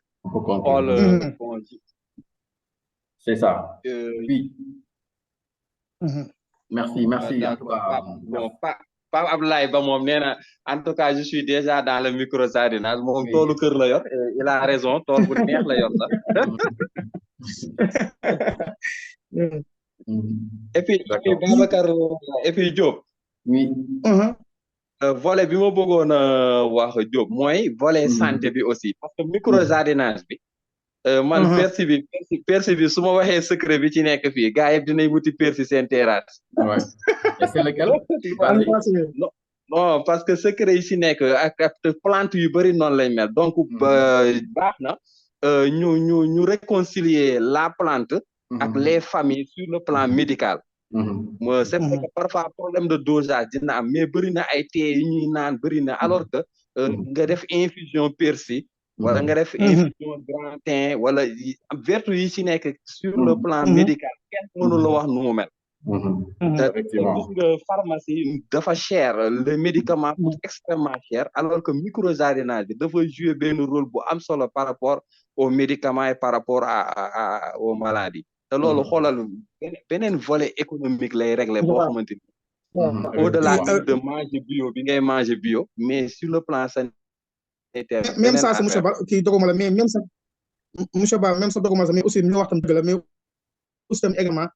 C'est ça. Oui. Merci. En tout cas, Pape Abdoulaye Ba moom nee na en tout cas je suis déjà dans le micro jardinage moom toolu kër la yor il a raison tool bu neex la yor sax et puis Babacar et puis Diop. Oui. Volet bi ma bëggoon a wax Diop mooy volet santé bi aussi parce que micro jardinage bi. man persil bi su ma waxee secret bi ci nekk fii gars yi dinañ wuti persil seen terrasse. C'est lequel? Non parce que secret yi ci nekk ak plante yu bëri noonu lay mel donc baax na ñu réconcilier la plante ak les familles sur le plan médical. C'est vrai que parfois problème de dosage dina am mais bëri na ay thé yu ñuy naan bëri na alors que nga def infusion persil wala nga def infusion grand thym wala vertu yi ci nekk sur le plan médical kenn mënu la wax nu mu mel. Effectivement. Gis nga pharmacie dafa cher le médicament coûte extrêmement cher alors que micro jardinage bi dafa jouer benn rôle bu am solo par rapport aux médicaments et par rapport aux maladies te loolu xoolal beneen volet économique lay régler boo xamante ni au-delà de manger bio bi ngay manger bio mais sur le plan sanitaire même ça c'est monsieur Ba kii doguma la mais même ça monsieur Ba même ça doguma la mais aussi ñu wax tam dëgg la mais aussi tam également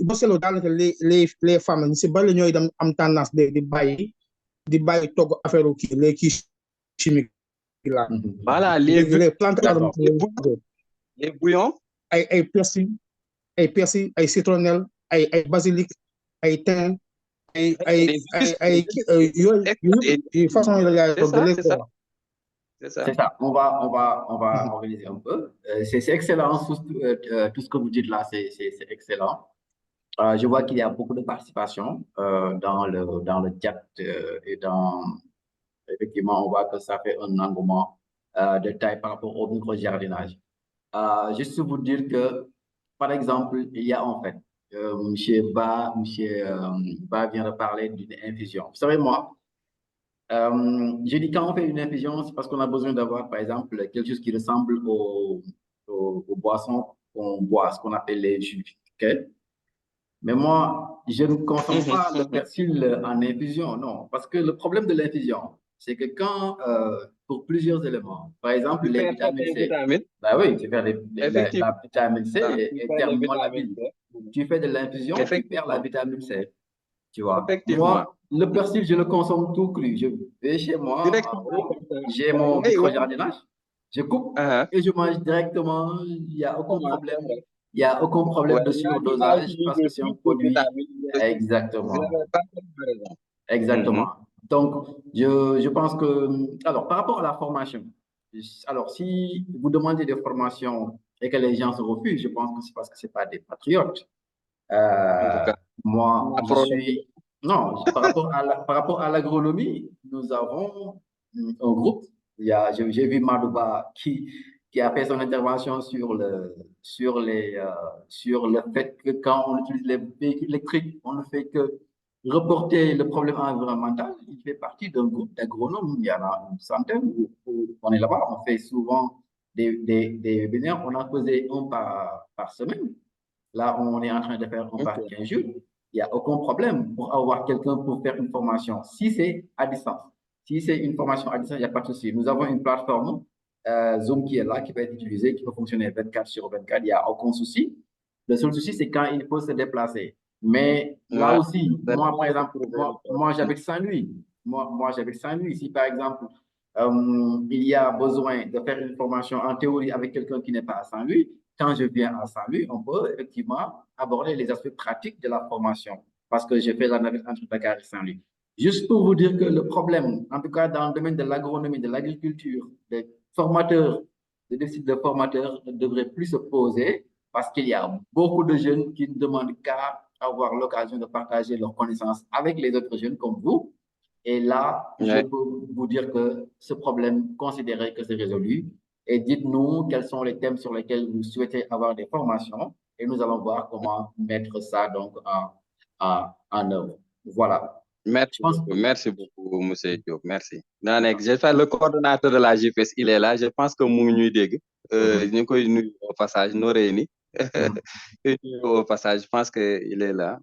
boo seetloo daanaka les femmes ñu si bari ñooy dem am tendance di bàyyi togg affaire kii les kii chimique là. Voilà les plantes les bouillons ay persil ay citronnelle ay basilic ay thym ay yooyu façon yi la yaay togg C'est ça. On va organiser un peu. C'est excellent. Tout ce que vous dites là, c'est excellent. Je vois qu'il y a beaucoup de participation dans le chat et effectivement, on voit que ça fait un engouement de taille par rapport au micro-jardinage. Juste vous dire que, par exemple, il y a en fait, monsieur Ba vient de parler d'une infusion. Vous savez, moi, je dis quand on fait une infusion, c'est parce qu'on a besoin d'avoir, par exemple, quelque chose qui ressemble aux boissons qu'on boit, ce qu'on appelle les jus. Okay? Mais moi, je ne consomme pas le persil en infusion, non. Parce que le problème de l'infusion, c'est que quand, pour plusieurs éléments, par exemple, les vitamines C, bah oui, tu fais la vitamine C est thermolabile. Tu fais de l'infusion, tu perds la vitamine C. Tu vois, moi, le persil, je le consomme tout cru. Je vais chez moi, j'ai mon micro-jardinage, je coupe et je mange directement. Il n'y a aucun problème. Il n'y a aucun problème de surdosage parce que c'est un produit. Exactement. Exactement. Donc, je pense que... Alors, par rapport à la formation, alors si vous demandez des formations et que les gens se refusent, je pense que c'est parce que ce n'est pas des patriotes. Moi, je suis... Non, par rapport à l'agronomie, nous avons un groupe. J'ai vu Madouba qui a fait son intervention sur le fait que quand on utilise les véhicules électriques, on ne fait que reporter le problème environnemental. Il fait partie d'un groupe d'agronomes. Il y en a une centaine. On est là-bas. On fait souvent des webinaires, on en faisait un par semaine. Là, on est en train de faire un par 15 jours. Il n'y a aucun problème pour avoir quelqu'un pour faire une formation, si c'est à distance. Si c'est une formation à distance, il n'y a pas de souci. Nous avons une plateforme Zoom qui est là, qui peut être utilisée, qui peut fonctionner 24/24, il n'y a aucun souci. Le seul souci, c'est quand il faut se déplacer. Mais là aussi, moi, par exemple, moi j'habite Saint-Louis. Moi, j'habite Saint-Louis. Si, par exemple, il y a besoin de faire une formation en théorie avec quelqu'un qui n'est pas à Saint-Louis, quand je viens à Saint-Louis, on peut effectivement aborder les aspects pratiques de la formation parce que j'ai fait la navette entre Dakar et Saint-Louis. Juste pour vous dire que le problème, en tout cas dans le domaine de l'agronomie, de l'agriculture, des formateurs, des déficits de formateurs ne devraient plus se poser parce qu'il y a beaucoup de jeunes qui ne demandent qu'à avoir l'occasion de partager leurs connaissances avec les autres jeunes comme vous. Et là, je peux vous dire que ce problème, considérez que c'est résolu. Et dites-nous quels sont les thèmes sur lesquels vous souhaitez avoir des formations et nous allons voir comment mettre ça donc en œuvre. Voilà. Merci beaucoup, M. Diop. Merci. J'ai fait le coordonnateur de la JPS, il est là. Je pense que nous sommes au passage, nous réunis. Au passage, je pense qu'il est là.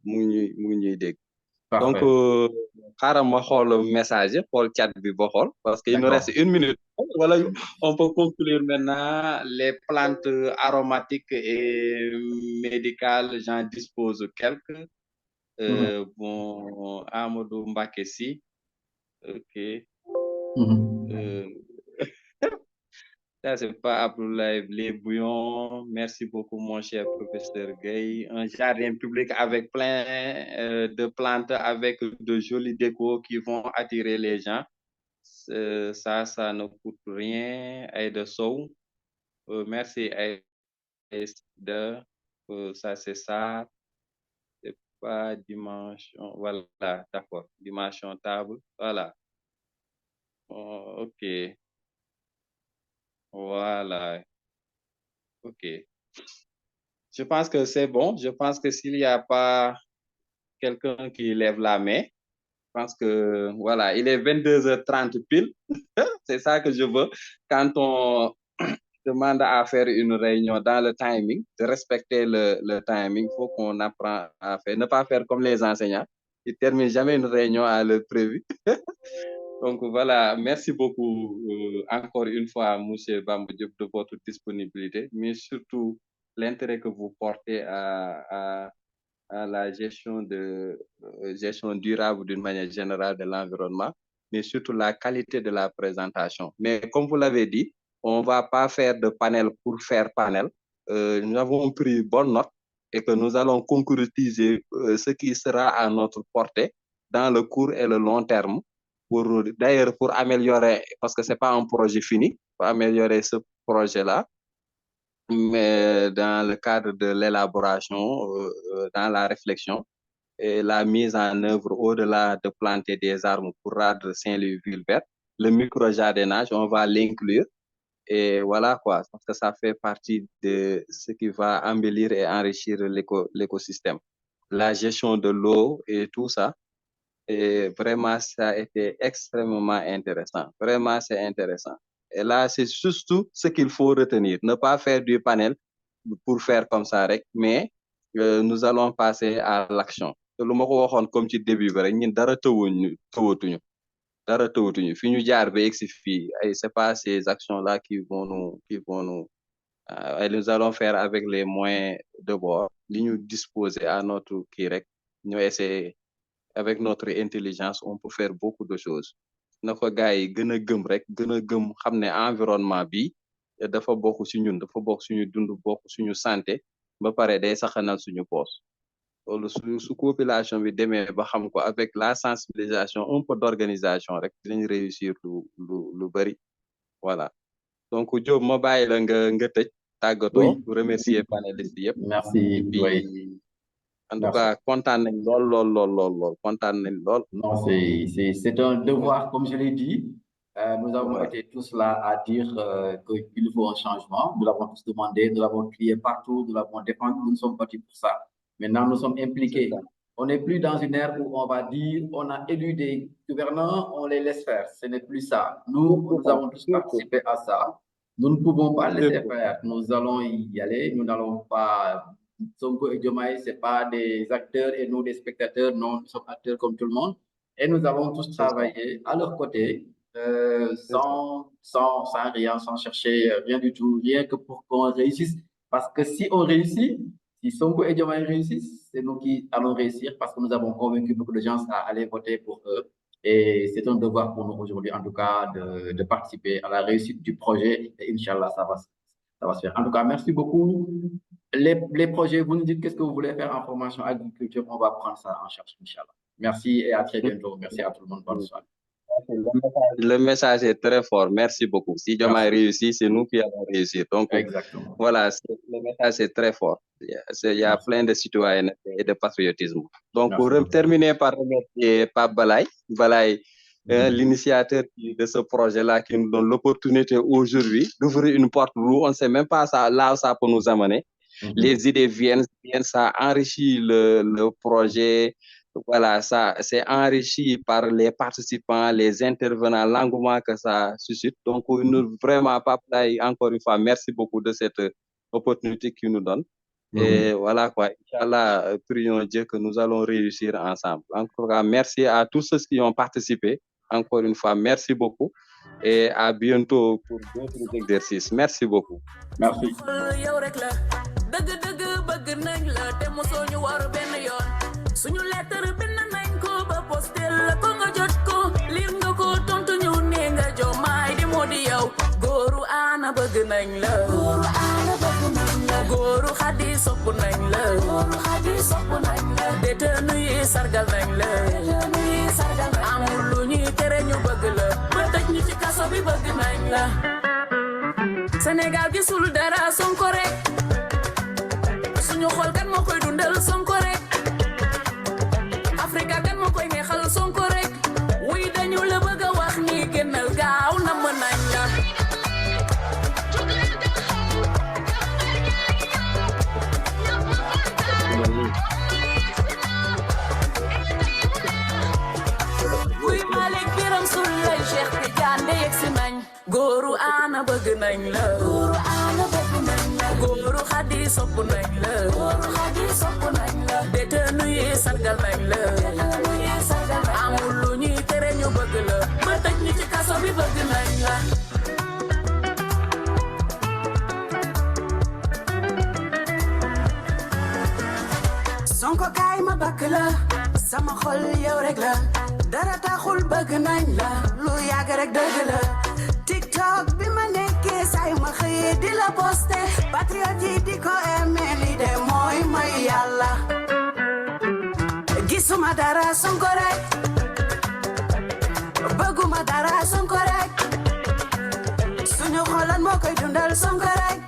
Donc, le message pour le chat parce qu'il nous reste 1 minute. Voilà, on peut conclure maintenant les plantes aromatiques et médicales. J'en dispose quelques. Bon, Amadou Mbakessi. OK. Ça, c'est pas Abdoulaye les bouillons. Merci beaucoup, mon cher professeur Gueye. Un jardin public avec plein de plantes, avec de jolis décos qui vont attirer les gens. Ça ne coûte rien. Aïda Sow. Merci, Aïda. Ça, c'est ça. C'est pas dimension. Voilà, d'accord. Dimension table. Voilà. OK. Voilà. OK. Je pense que c'est bon. Je pense que s'il n'y a pas quelqu'un qui lève la main, je pense que, voilà, il est 22h30 pile. C'est ça que je veux. Quand on demande à faire une réunion dans le timing, de respecter le timing, il faut qu'on apprenne à faire. Ne pas faire comme les enseignants. Ils ne terminent jamais une réunion à l'heure prévue. Donc voilà, merci beaucoup encore une fois, M. Bamba Diop, de votre disponibilité, mais surtout l'intérêt que vous portez à la gestion durable d'une manière générale de l'environnement, mais surtout la qualité de la présentation. Mais comme vous l'avez dit, on ne va pas faire de panel pour faire panel. Nous avons pris bonne note et que nous allons concrétiser ce qui sera à notre portée dans le court et le long terme. D'ailleurs, pour améliorer, parce que ce n'est pas un projet fini, pour améliorer ce projet-là, mais dans le cadre de l'élaboration, dans la réflexion et la mise en œuvre au-delà de planter des arbres pour rendre Saint-Louis ville verte, le micro-jardinage, on va l'inclure. Et voilà quoi, parce que ça fait partie de ce qui va embellir et enrichir l'écosystème. La gestion de l'eau et tout ça. Et vraiment, ça a été extrêmement intéressant. Vraiment, c'est intéressant. Et là, c'est surtout ce qu'il faut retenir. Ne pas faire du panel pour faire comme ça, mais nous allons passer à l'action. Comme tu début, c'est pas ces actions-là qui vont nous et nous allons faire avec les moyens de bord, nous disposer à notre Kirek, nous essayer avec notre intelligence, on peut faire beaucoup de choses. Nako gaay gëna gëm rek gëna gëm xamné environnement bi dafa bokku ci ñun dafa bokku suñu dund bokku suñu santé ba paré day saxanal suñu poste. Lolu su population bi démé ba xam ko avec la sensibilisation un peu d'organisation rek dinañ réussir lu bari. Voilà. Donc Diop ma bayyi la nga tejj tagato remercier panélistes yépp. Merci. En tout cas, content Non, c'est un devoir, comme je l'ai dit. Nous avons été tous là à dire qu'il faut un changement. Nous l'avons tous demandé, nous l'avons crié partout, nous l'avons défendu, nous sommes partis pour ça. Maintenant, nous sommes impliqués. On n'est plus dans une ère où on va dire, on a élu des gouvernants, on les laisse faire. Ce n'est plus ça. Nous avons tous participé à ça. Nous ne pouvons pas laisser faire. Nous allons y aller. Nous n'allons pas. Sonko et Diomaye, ce n'est pas des acteurs et nous des spectateurs. Non, nous sommes acteurs comme tout le monde. Et nous allons tous travailler à leur côté, sans rien, sans chercher rien du tout, rien que pour qu'on réussisse. Parce que si on réussit, si Sonko et Diomaye réussissent, c'est nous qui allons réussir parce que nous avons convaincu beaucoup de gens à aller voter pour eux. Et c'est un devoir pour nous aujourd'hui, en tout cas, de participer à la réussite du projet. Et Inch'Allah, ça va se faire. En tout cas, merci beaucoup. Les projets, vous nous dites qu'est-ce que vous voulez faire en formation agriculture, on va prendre ça en charge, Inch'Allah. Merci et à très bientôt. Merci à tout le monde. Bonne soirée. Le message est très fort. Merci beaucoup. Si Diomaye réussit, c'est nous qui allons réussir. Donc, exactement. Voilà, le message est très fort. Il y a plein de citoyenneté et de patriotisme. Donc, pour terminer par remercier Pape Balaye, l'initiateur de ce projet-là qui nous donne l'opportunité aujourd'hui d'ouvrir une porte où on ne sait même pas là où ça peut nous amener. Les idées viennent, ça enrichit le projet. Voilà, ça c'est enrichi par les participants, les intervenants, l'engouement que ça suscite. Donc, vraiment, Pape Balaye, encore une fois, merci beaucoup de cette opportunité qu'il nous donne. Et voilà quoi, Inch'Allah, prions Dieu que nous allons réussir ensemble. Encore merci à tous ceux qui ont participé. Encore une fois, merci beaucoup. Et à bientôt pour d'autres exercices. Merci beaucoup. Merci. Suñu lettre bind nañ ko ba postel ko nga jot ko lir nga ko tontu ñu ne nga Diomaye di moo di yow góoru ana bëgg nañ la góoru Xadi sopp nañ la détenu yi sargal nañ la amul lu ñuy tere ñu bëgg la ba tëj ñu ci kaso bi bëgg nañ la Sénégal gisul dara Sonko rek suñu xol kan moo koy dundal Sonko rek Afrika kan moo koy neexal Sonko rek wuy dañu la bëgg a wax ni génnal gaaw na mën nañ la wuy Malick Biram Souleye Cheikh Tidiane yegsi nañ góoru ana bëgg nañ la góoru Xadi sopp nañ la détenu yi sargal nañ la amul lu ñuy tere ñu bëgg la ba tëj ñu ci kaso bi bëgg nañ la Sonko kaay ma bakk la sama xol yow rek la dara taxul bëgg nañ la lu yàgg rek dëgg la TikTok bi ma nekkee say ma xëyee di la posté patriote yi di ko aimé li de mooy may yàlla gisuma dara Sonko rek bëgguma dara Sonko rek suñu xolan moo koy dundal Sonko rek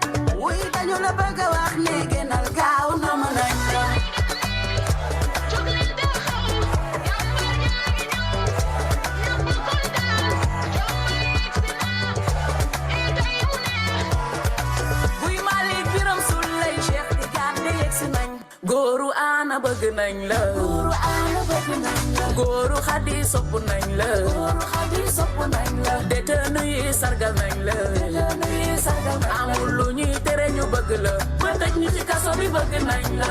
wuy dañu la bëgg a wax ni génnal gaaw na mën nañ la góoru ana bëgg nañ la góoru Xadi sopp nañ la détenu yi sargal nañ la amul lu ñuy tere ñu bëgg la ba tëj ñu ci kaso bi bëgg nañ la